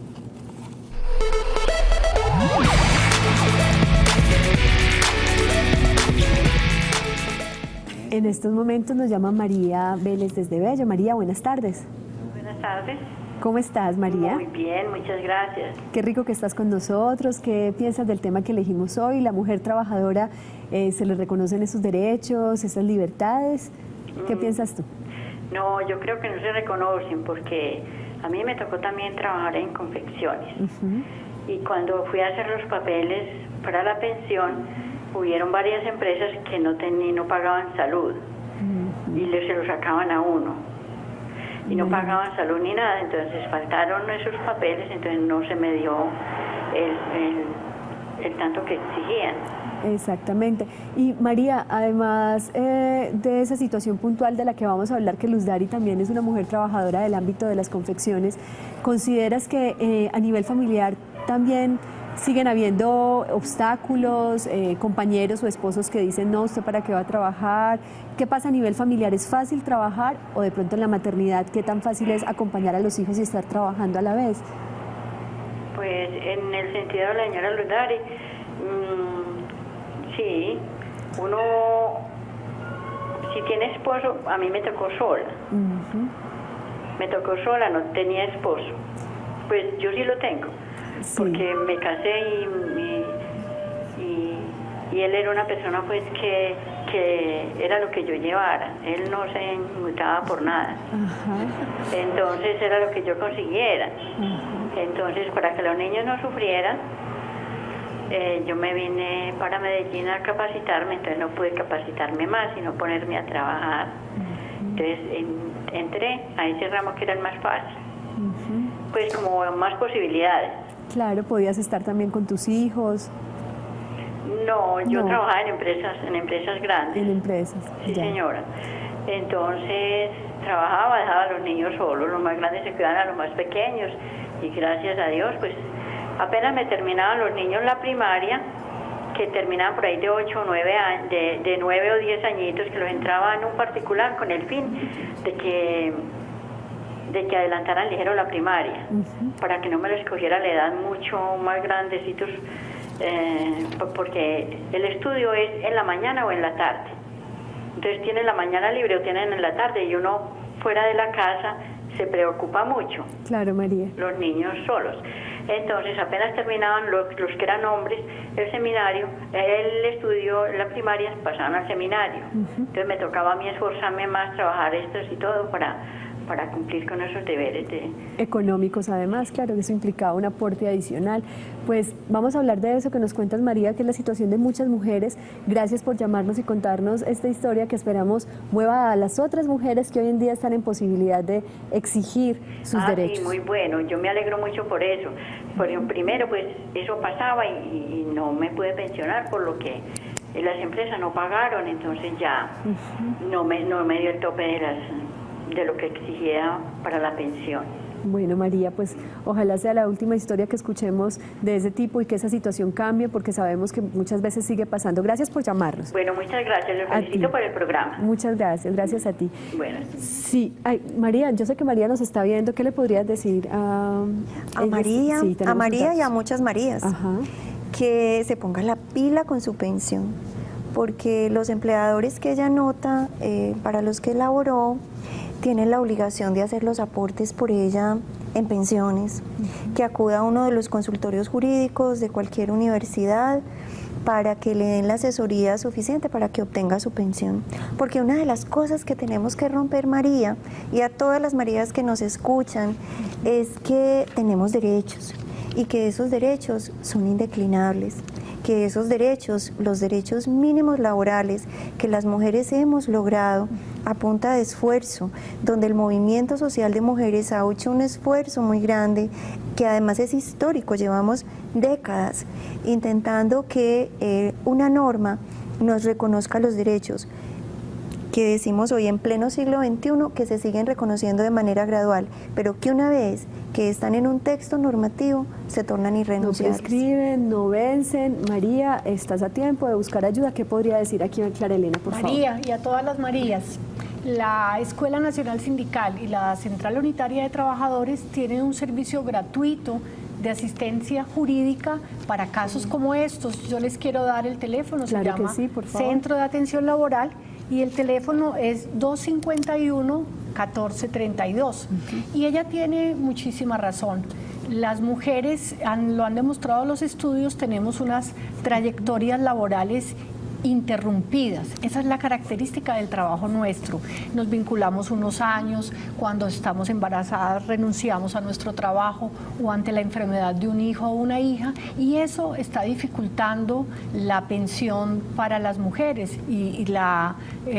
En estos momentos nos llama María Vélez desde Bello. María, buenas tardes. Buenas tardes. ¿Cómo estás, María? Muy bien, muchas gracias. Qué rico que estás con nosotros. ¿Qué piensas del tema que elegimos hoy? La mujer trabajadora, ¿se le reconocen esos derechos, esas libertades? ¿Qué piensas tú? No, yo creo que no se reconocen porque a mí me tocó también trabajar en confecciones. Y cuando fui a hacer los papeles para la pensión, hubieron varias empresas que no pagaban salud y se lo sacaban a uno y no pagaban salud ni nada, entonces faltaron esos papeles, entonces no se me dio el tanto que exigían. Exactamente. Y María, además de esa situación puntual de la que vamos a hablar, que Luz Dari también es una mujer trabajadora del ámbito de las confecciones, ¿consideras que a nivel familiar también siguen habiendo obstáculos, compañeros o esposos que dicen, no, ¿usted para qué va a trabajar? ¿Qué pasa a nivel familiar? ¿Es fácil trabajar o de pronto en la maternidad qué tan fácil es acompañar a los hijos y estar trabajando a la vez? Pues en el sentido de la señora Luz Dari, sí, uno, si tiene esposo, a mí me tocó sola. Me tocó sola, no tenía esposo. Pues yo sí lo tengo. Sí. Porque me casé y él era una persona pues que era lo que yo llevara, él no se inmutaba por nada. Entonces era lo que yo consiguiera. Entonces para que los niños no sufrieran, yo me vine para Medellín a capacitarme, entonces no pude capacitarme más sino ponerme a trabajar. Entonces entré a ese ramo que era el más fácil, pues como más posibilidades. Claro, podías estar también con tus hijos. No, yo trabajaba en empresas grandes. En empresas. Sí, ya. Señora. Entonces trabajaba, dejaba a los niños solos, los más grandes se cuidaban a los más pequeños y gracias a Dios, pues apenas me terminaban los niños la primaria, que terminaban por ahí de 8 o 9 años, de 9 o 10 añitos, que los entraba en un particular con el fin de que adelantaran ligero la primaria, para que no me les cogiera la edad mucho más grandecitos, porque el estudio es en la mañana o en la tarde. Entonces tienen la mañana libre o tienen en la tarde y uno fuera de la casa se preocupa mucho. Claro, María. Los niños solos. Entonces, apenas terminaban los que eran hombres el seminario, el estudio, la primaria, pasaban al seminario. Entonces me tocaba a mí esforzarme más, trabajar estos y todo para cumplir con esos deberes económicos. Además, claro, que eso implicaba un aporte adicional. Pues vamos a hablar de eso que nos cuentas, María, que es la situación de muchas mujeres. Gracias por llamarnos y contarnos esta historia que esperamos mueva a las otras mujeres que hoy en día están en posibilidad de exigir sus derechos. Sí, muy bueno, yo me alegro mucho por eso. Porque primero, pues eso pasaba y no me pude pensionar por lo que las empresas no pagaron, entonces ya no me dio el tope de lo que exigía para la pensión. Bueno, María, pues ojalá sea la última historia que escuchemos de ese tipo y que esa situación cambie, porque sabemos que muchas veces sigue pasando. Gracias por llamarnos. Bueno, muchas gracias, los felicito por el programa. Muchas gracias, gracias a ti. Bueno. Sí, María, yo sé que María nos está viendo. ¿Qué le podrías decir a María? Sí, a María y a muchas Marías. Ajá. Que se ponga la pila con su pensión, porque los empleadores que ella nota, para los que laboró, tienen la obligación de hacer los aportes por ella en pensiones, que acuda a uno de los consultorios jurídicos de cualquier universidad para que le den la asesoría suficiente para que obtenga su pensión. Porque una de las cosas que tenemos que romper, María, y a todas las Marías que nos escuchan, es que tenemos derechos y que esos derechos son indeclinables, que esos derechos, los derechos mínimos laborales que las mujeres hemos logrado a punta de esfuerzo, donde el movimiento social de mujeres ha hecho un esfuerzo muy grande, que además es histórico, llevamos décadas intentando que una norma nos reconozca los derechos, que decimos hoy en pleno siglo XXI que se siguen reconociendo de manera gradual, pero que una vez que están en un texto normativo se tornan irrenunciables. No prescriben, no vencen. María, estás a tiempo de buscar ayuda. ¿Qué podría decir aquí Clara Elena, por favor? María, y a todas las Marías, la Escuela Nacional Sindical y la Central Unitaria de Trabajadores tienen un servicio gratuito de asistencia jurídica para casos como estos. Yo les quiero dar el teléfono, claro, se llama que sí, por favor. Centro de Atención Laboral, y el teléfono es 251-1432. Y ella tiene muchísima razón. Las mujeres, lo han demostrado los estudios, tenemos unas trayectorias laborales interrumpidas. Esa es la característica del trabajo nuestro. Nos vinculamos unos años, cuando estamos embarazadas renunciamos a nuestro trabajo o ante la enfermedad de un hijo o una hija, y eso está dificultando la pensión para las mujeres y la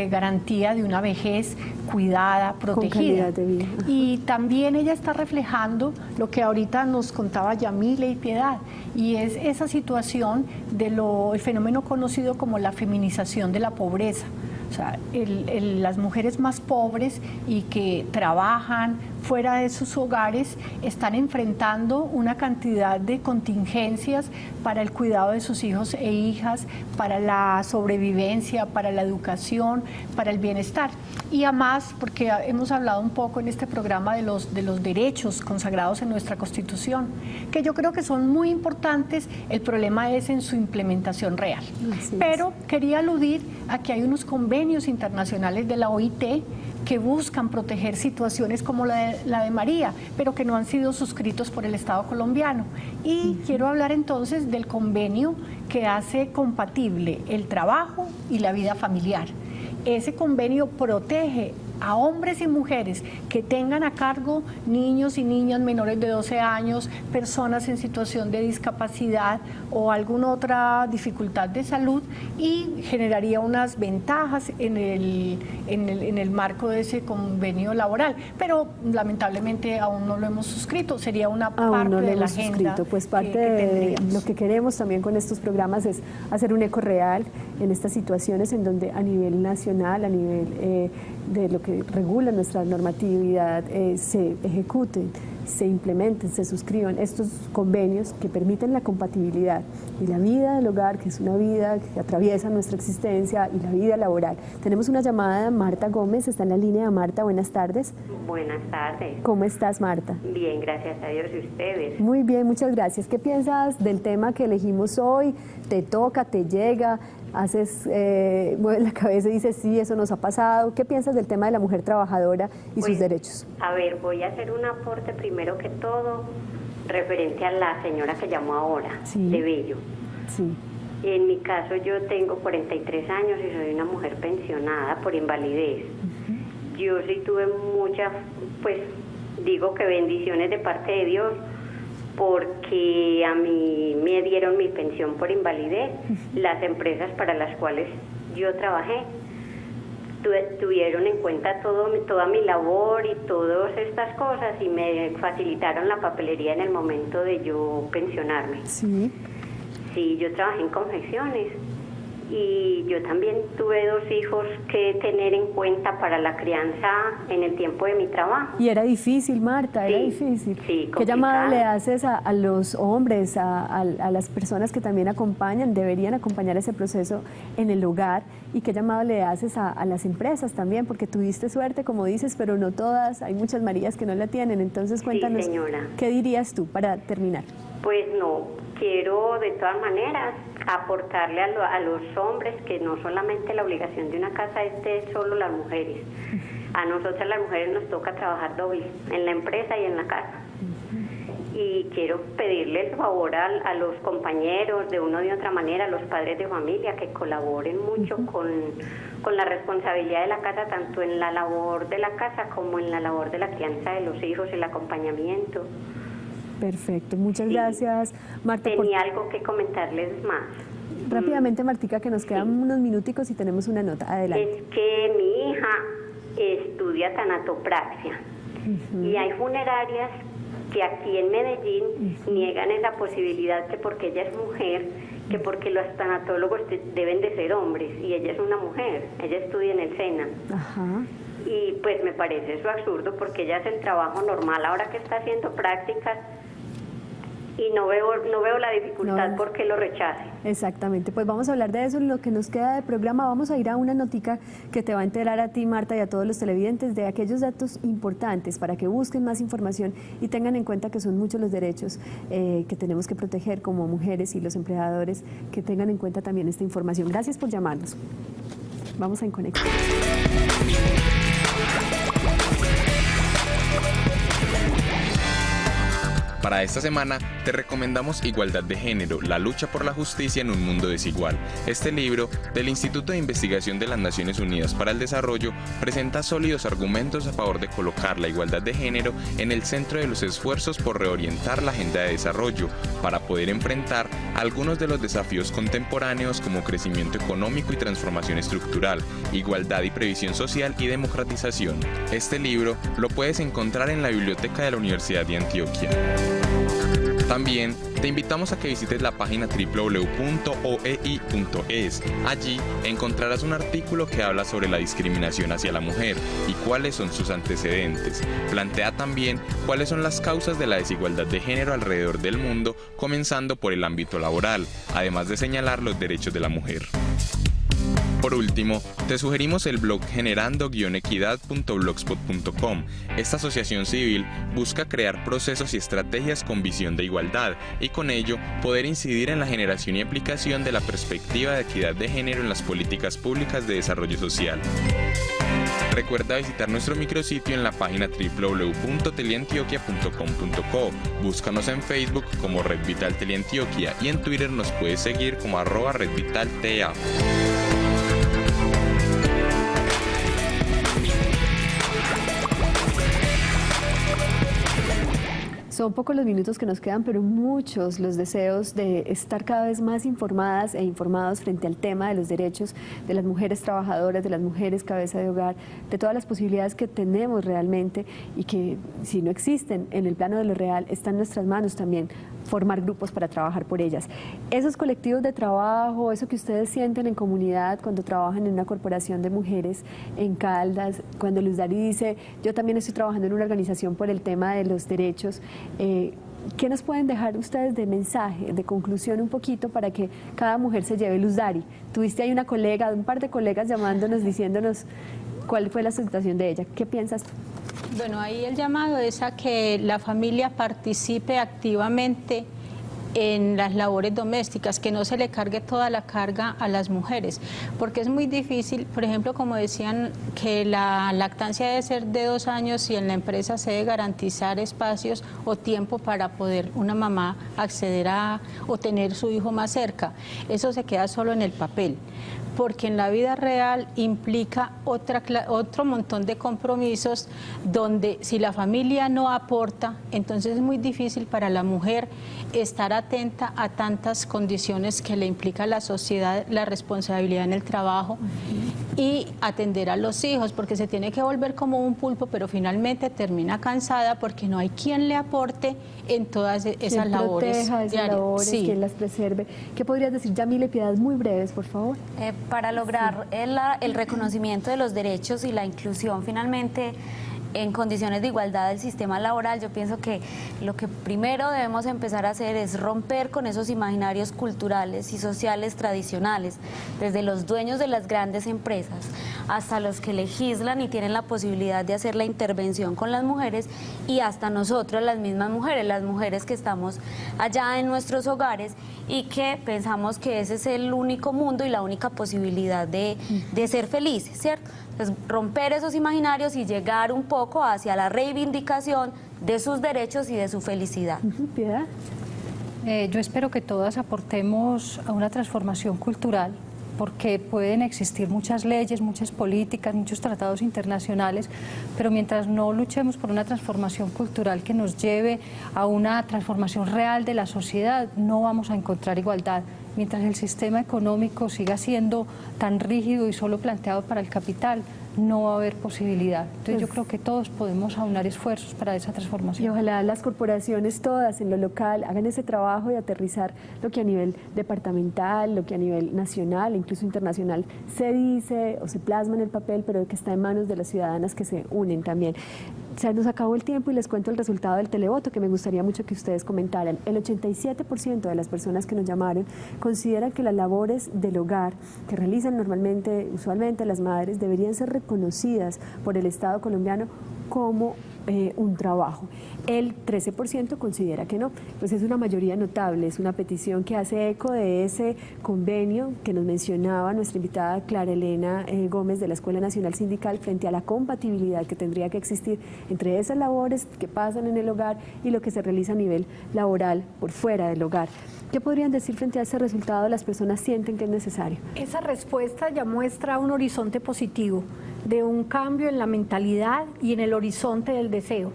garantía de una vejez cuidada, protegida. Con calidad de vida. Y también ella está reflejando lo que ahorita nos contaba Yamile y Piedad, y es esa situación de el fenómeno conocido como la feminización de la pobreza. O sea, las mujeres más pobres y que trabajan fuera de sus hogares están enfrentando una cantidad de contingencias para el cuidado de sus hijos e hijas, para la sobrevivencia, para la educación, para el bienestar. Y además, porque hemos hablado un poco en este programa de los derechos consagrados en nuestra Constitución, que yo creo que son muy importantes, el problema es en su implementación real. Pero quería aludir a que hay unos convenios internacionales de la OIT que buscan proteger situaciones como la de María, pero que no han sido suscritos por el Estado colombiano. Y quiero hablar entonces del convenio que hace compatible el trabajo y la vida familiar. Ese convenio protege a hombres y mujeres que tengan a cargo niños y niñas menores de 12 años, personas en situación de discapacidad o alguna otra dificultad de salud, y generaría unas ventajas en el marco de ese convenio laboral. Pero lamentablemente aún no lo hemos suscrito, sería una parte de la agenda. Pues parte de lo que queremos también con estos programas es hacer un eco real en estas situaciones en donde a nivel nacional, a nivel de lo que regula nuestra normatividad, se ejecuten, se implementen, se suscriban estos convenios que permiten la compatibilidad y la vida del hogar, que es una vida que atraviesa nuestra existencia, y la vida laboral. Tenemos una llamada de Marta Gómez, está en la línea. Marta, buenas tardes. Buenas tardes. ¿Cómo estás, Marta? Bien, gracias a Dios. ¿Y ustedes? Muy bien, muchas gracias. ¿Qué piensas del tema que elegimos hoy? ¿Te toca, te llega? mueves la cabeza y dices, sí, eso nos ha pasado. ¿Qué piensas del tema de la mujer trabajadora y sus derechos? A ver, voy a hacer un aporte primero que todo referente a la señora que llamó ahora, de Bello. Sí. En mi caso yo tengo 43 años y soy una mujer pensionada por invalidez. Yo sí tuve muchas, pues digo que bendiciones de parte de Dios, porque a mí me dieron mi pensión por invalidez. Las empresas para las cuales yo trabajé tuvieron en cuenta toda mi labor y todas estas cosas y me facilitaron la papelería en el momento de yo pensionarme. Sí. Sí, yo trabajé en confecciones y yo también tuve 2 hijos que tener en cuenta para la crianza en el tiempo de mi trabajo. Y era difícil, Marta, era difícil. Sí, ¿Qué llamada le haces a los hombres, a las personas que también deberían acompañar ese proceso en el hogar? ¿Y qué llamado le haces a las empresas también? Porque tuviste suerte, como dices, pero no todas, hay muchas Marías que no la tienen. Entonces cuéntanos, sí, señora. ¿Qué dirías tú para terminar? Pues no, quiero de todas maneras aportarle a los hombres que no solamente la obligación de una casa es de solo las mujeres. A nosotras las mujeres nos toca trabajar doble, en la empresa y en la casa. Y quiero pedirle el favor a los compañeros, de una u otra manera, a los padres de familia, que colaboren mucho con la responsabilidad de la casa, tanto en la labor de la casa como en la labor de la crianza de los hijos, el acompañamiento. Perfecto, muchas gracias, Marta. Tenía algo que comentarles más. Rápidamente, Martica, que nos quedan unos minuticos y tenemos una nota. Adelante. Es que mi hija estudia tanatopraxia y hay funerarias que aquí en Medellín niegan esa posibilidad, que porque ella es mujer, que porque los tanatólogos deben de ser hombres y ella es una mujer, ella estudia en el SENA. Ajá. Y pues me parece eso absurdo, porque ella hace el trabajo normal ahora que está haciendo prácticas y no veo la dificultad por qué lo rechace. Exactamente, pues vamos a hablar de eso en lo que nos queda de programa. Vamos a ir a una notica que te va a enterar a ti, Marta, y a todos los televidentes de aquellos datos importantes para que busquen más información y tengan en cuenta que son muchos los derechos que tenemos que proteger como mujeres, y los empleadores que tengan en cuenta también esta información. Gracias por llamarnos. Vamos a Inconectar. Para esta semana te recomendamos Igualdad de Género, la lucha por la justicia en un mundo desigual. Este libro del Instituto de Investigación de las Naciones Unidas para el Desarrollo presenta sólidos argumentos a favor de colocar la igualdad de género en el centro de los esfuerzos por reorientar la agenda de desarrollo para poder enfrentar algunos de los desafíos contemporáneos como crecimiento económico y transformación estructural, igualdad y previsión social y democratización. Este libro lo puedes encontrar en la biblioteca de la Universidad de Antioquia. También te invitamos a que visites la página www.oei.es. Allí encontrarás un artículo que habla sobre la discriminación hacia la mujer y cuáles son sus antecedentes. Plantea también cuáles son las causas de la desigualdad de género alrededor del mundo, comenzando por el ámbito laboral, además de señalar los derechos de la mujer. Por último, te sugerimos el blog generando-equidad.blogspot.com. Esta asociación civil busca crear procesos y estrategias con visión de igualdad y con ello poder incidir en la generación y aplicación de la perspectiva de equidad de género en las políticas públicas de desarrollo social. Recuerda visitar nuestro micrositio en la página www.teleantioquia.com.co. Búscanos en Facebook como Red Vital Teleantioquia y en Twitter nos puedes seguir como @RedVitalTA. Son pocos los minutos que nos quedan, pero muchos los deseos de estar cada vez más informadas e informados frente al tema de los derechos de las mujeres trabajadoras, de las mujeres cabeza de hogar, de todas las posibilidades que tenemos realmente y que, si no existen en el plano de lo real, está en nuestras manos también formar grupos para trabajar por ellas. Esos colectivos de trabajo, eso que ustedes sienten en comunidad cuando trabajan en una corporación de mujeres en Caldas, cuando Luz Dari dice, yo también estoy trabajando en una organización por el tema de los derechos, ¿qué nos pueden dejar ustedes de mensaje, de conclusión un poquito para que cada mujer se lleve? Luz Dari, tuviste ahí una colega, un par de colegas llamándonos, diciéndonos cuál fue la situación de ella. ¿Qué piensas tú? Bueno, ahí el llamado es a que la familia participe activamente en las labores domésticas, que no se le cargue toda la carga a las mujeres, porque es muy difícil, por ejemplo, como decían, que la lactancia debe ser de 2 años y en la empresa se debe garantizar espacios o tiempo para poder una mamá acceder a o tener su hijo más cerca. Eso se queda solo en el papel, porque en la vida real implica otro montón de compromisos donde si la familia no aporta, entonces es muy difícil para la mujer estar atenta a tantas condiciones que le implica la sociedad, la responsabilidad en el trabajo y atender a los hijos, porque se tiene que volver como un pulpo, pero finalmente termina cansada porque no hay quien le aporte en todas esas labores. Proteja esas labores, sí. quien las preserve. ¿Qué podrías decir, Yamile, piedades muy breves, por favor? Para lograr el reconocimiento de los derechos y la inclusión finalmente en condiciones de igualdad del sistema laboral, yo pienso que lo que primero debemos empezar a hacer es romper con esos imaginarios culturales y sociales tradicionales, desde los dueños de las grandes empresas hasta los que legislan y tienen la posibilidad de hacer la intervención con las mujeres, y hasta nosotros, las mismas mujeres, las mujeres que estamos allá en nuestros hogares y que pensamos que ese es el único mundo y la única posibilidad de ser felices, ¿cierto? Entonces, romper esos imaginarios y llegar un poco hacia la reivindicación de sus derechos y de su felicidad. ¿Piedad? Yo espero que todas aportemos a una transformación cultural, porque pueden existir muchas leyes, muchas políticas, muchos tratados internacionales, pero mientras no luchemos por una transformación cultural que nos lleve a una transformación real de la sociedad, no vamos a encontrar igualdad. Mientras el sistema económico siga siendo tan rígido y solo planteado para el capital, no va a haber posibilidad. Entonces yo creo que todos podemos aunar esfuerzos para esa transformación. Y ojalá las corporaciones todas en lo local hagan ese trabajo de aterrizar lo que a nivel departamental, lo que a nivel nacional, incluso internacional, se dice o se plasma en el papel, pero que está en manos de las ciudadanas que se unen también. Se nos acabó el tiempo y les cuento el resultado del televoto, que me gustaría mucho que ustedes comentaran. El 87% de las personas que nos llamaron consideran que las labores del hogar que realizan normalmente, usualmente las madres, deberían ser reconocidas por el Estado colombiano como un trabajo. El 13% considera que no. Pues es una mayoría notable, es una petición que hace eco de ese convenio que nos mencionaba nuestra invitada Clara Elena Gómez de la Escuela Nacional Sindical, frente a la compatibilidad que tendría que existir entre esas labores que pasan en el hogar y lo que se realiza a nivel laboral por fuera del hogar. ¿Qué podrían decir frente a ese resultado? ¿Las personas sienten que es necesario? Esa respuesta ya muestra un horizonte positivo, de un cambio en la mentalidad y en el horizonte del deseo.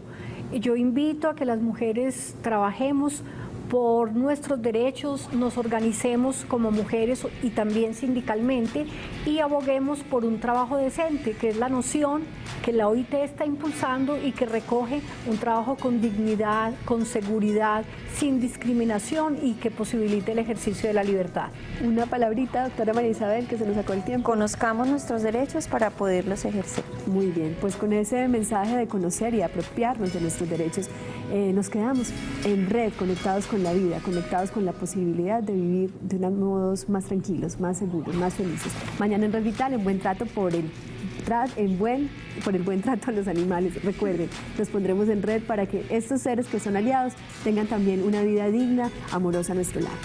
Yo invito a que las mujeres trabajemos por nuestros derechos, nos organicemos como mujeres y también sindicalmente y aboguemos por un trabajo decente, que es la noción que la OIT está impulsando y que recoge un trabajo con dignidad, con seguridad, sin discriminación y que posibilite el ejercicio de la libertad. Una palabrita, doctora María Isabel, que se nos sacó el tiempo. Conozcamos nuestros derechos para poderlos ejercer. Muy bien, pues con ese mensaje de conocer y apropiarnos de nuestros derechos, nos quedamos en red, conectados con la vida, conectados con la posibilidad de vivir de unos modos más tranquilos, más seguros, más felices. Mañana en Red Vital, en buen trato por el buen trato a los animales. Recuerden, nos pondremos en red para que estos seres que son aliados tengan también una vida digna, amorosa a nuestro lado.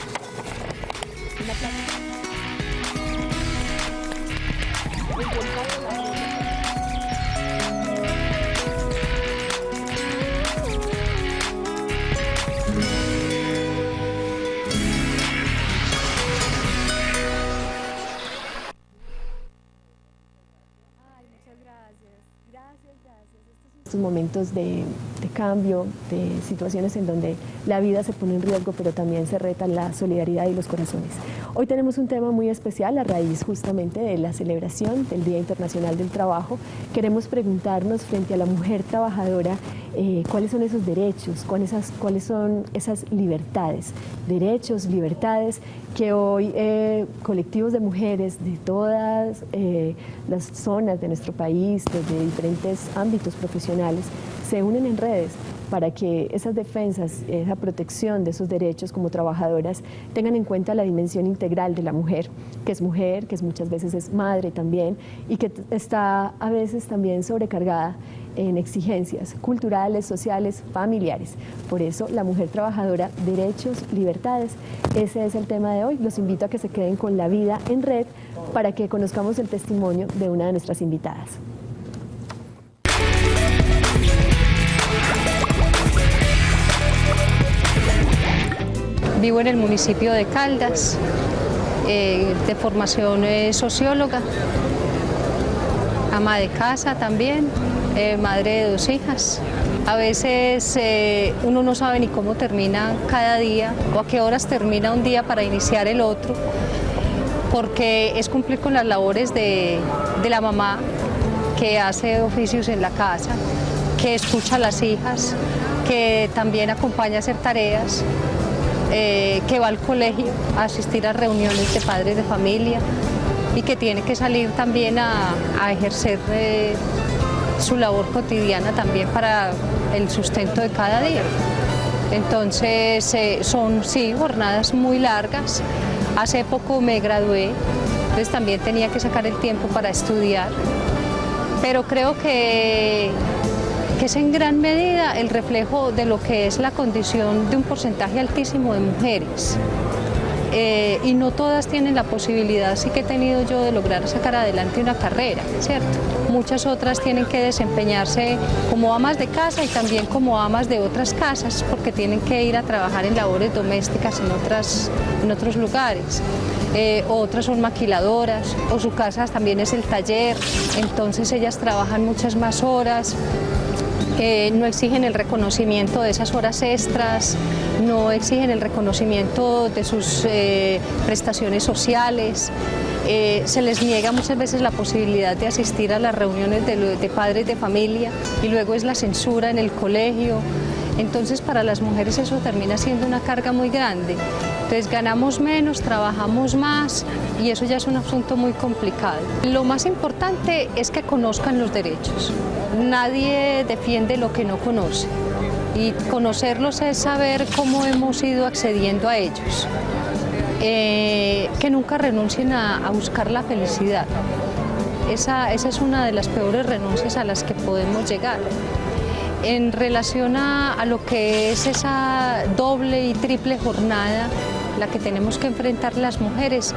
Estos momentos de cambio, de situaciones en donde la vida se pone en riesgo, pero también se reta la solidaridad y los corazones. Hoy tenemos un tema muy especial a raíz justamente de la celebración del Día Internacional del Trabajo. Queremos preguntarnos frente a la mujer trabajadora cuáles son esos derechos, cuáles son esas libertades, derechos, libertades que hoy colectivos de mujeres de todas las zonas de nuestro país, desde diferentes ámbitos profesionales, se unen en redes para que esas defensas, esa protección de sus derechos como trabajadoras tengan en cuenta la dimensión integral de la mujer, que muchas veces es madre también y que está a veces también sobrecargada en exigencias culturales, sociales, familiares. Por eso, la mujer trabajadora, derechos, libertades, ese es el tema de hoy. Los invito a que se queden con La Vida en Red para que conozcamos el testimonio de una de nuestras invitadas. Vivo en el municipio de Caldas, de formación socióloga, ama de casa también, madre de 2 hijas. A veces uno no sabe ni cómo termina cada día o a qué horas termina un día para iniciar el otro, porque es cumplir con las labores de la mamá que hace oficios en la casa, que escucha a las hijas, que también acompaña a hacer tareas, que va al colegio a asistir a reuniones de padres de familia y que tiene que salir también a ejercer su labor cotidiana también para el sustento de cada día. Entonces son jornadas muy largas. Hace poco me gradué, entonces también tenía que sacar el tiempo para estudiar, pero creo que es en gran medida el reflejo de lo que es la condición de un porcentaje altísimo de mujeres. Y no todas tienen la posibilidad, sí que he tenido yo, de lograr sacar adelante una carrera, ¿cierto? Muchas otras tienen que desempeñarse como amas de casa y también como amas de otras casas, porque tienen que ir a trabajar en labores domésticas en otros lugares. Otras son maquiladoras, o su casa también es el taller, entonces ellas trabajan muchas más horas. No exigen el reconocimiento de esas horas extras, no exigen el reconocimiento de sus prestaciones sociales, se les niega muchas veces la posibilidad de asistir a las reuniones de padres de familia y luego es la censura en el colegio. Entonces para las mujeres eso termina siendo una carga muy grande. Entonces ganamos menos, trabajamos más y eso ya es un asunto muy complicado. Lo más importante es que conozcan los derechos. Nadie defiende lo que no conoce y conocerlos es saber cómo hemos ido accediendo a ellos. Que nunca renuncien a buscar la felicidad. Esa es una de las peores renuncias a las que podemos llegar. En relación a lo que es esa doble y triple jornada, la que tenemos que enfrentar las mujeres,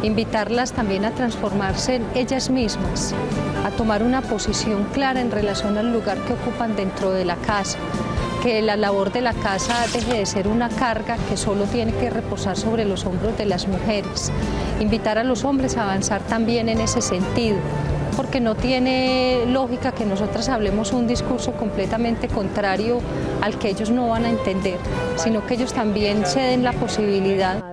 invitarlas también a transformarse en ellas mismas, a tomar una posición clara en relación al lugar que ocupan dentro de la casa, que la labor de la casa deje de ser una carga que solo tiene que reposar sobre los hombros de las mujeres, invitar a los hombres a avanzar también en ese sentido, porque no tiene lógica que nosotras hablemos un discurso completamente contrario al que ellos no van a entender, sino que ellos también se den la posibilidad.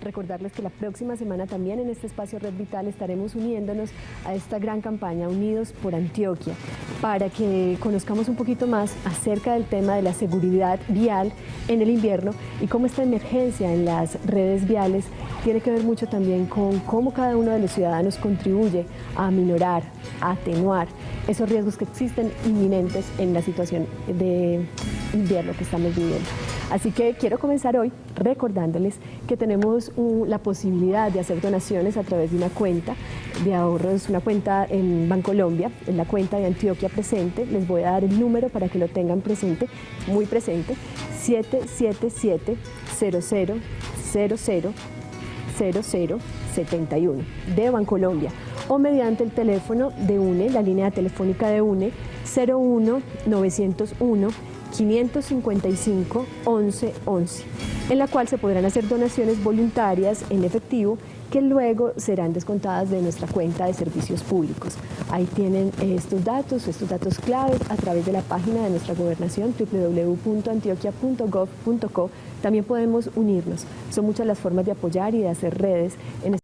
Recordarles que la próxima semana también en este espacio Red Vital estaremos uniéndonos a esta gran campaña Unidos por Antioquia para que conozcamos un poquito más acerca del tema de la seguridad vial en el invierno y cómo esta emergencia en las redes viales tiene que ver mucho también con cómo cada uno de los ciudadanos contribuye a aminorar, a atenuar esos riesgos que existen inminentes en la situación de invierno que estamos viviendo. Así que quiero comenzar hoy recordándoles que tenemos la posibilidad de hacer donaciones a través de una cuenta de ahorros, una cuenta en Bancolombia, en la cuenta de Antioquia Presente. Les voy a dar el número para que lo tengan presente, muy presente, 777-00000071 de Bancolombia, o mediante el teléfono de UNE, la línea telefónica de UNE, 01901 555 1111, en la cual se podrán hacer donaciones voluntarias en efectivo que luego serán descontadas de nuestra cuenta de servicios públicos. Ahí tienen estos datos claves a través de la página de nuestra gobernación, www.antioquia.gov.co. También podemos unirnos. Son muchas las formas de apoyar y de hacer redes en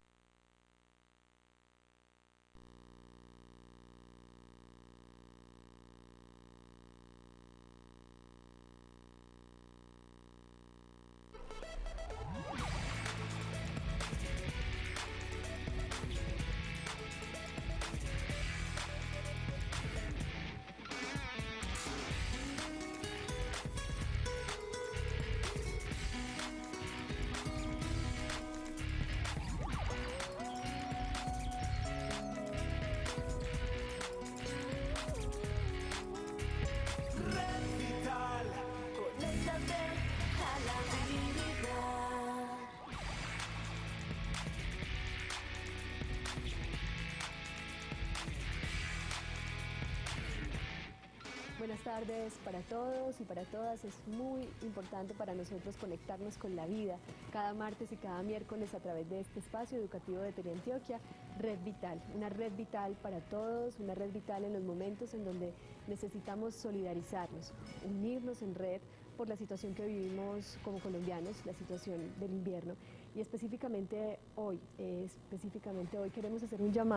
tardes para todos y para todas. Es muy importante para nosotros conectarnos con la vida cada martes y cada miércoles a través de este espacio educativo de Teleantioquia, Red Vital. Una red vital para todos, una red vital en los momentos en donde necesitamos solidarizarnos, unirnos en red por la situación que vivimos como colombianos, la situación del invierno. Y específicamente hoy queremos hacer un llamado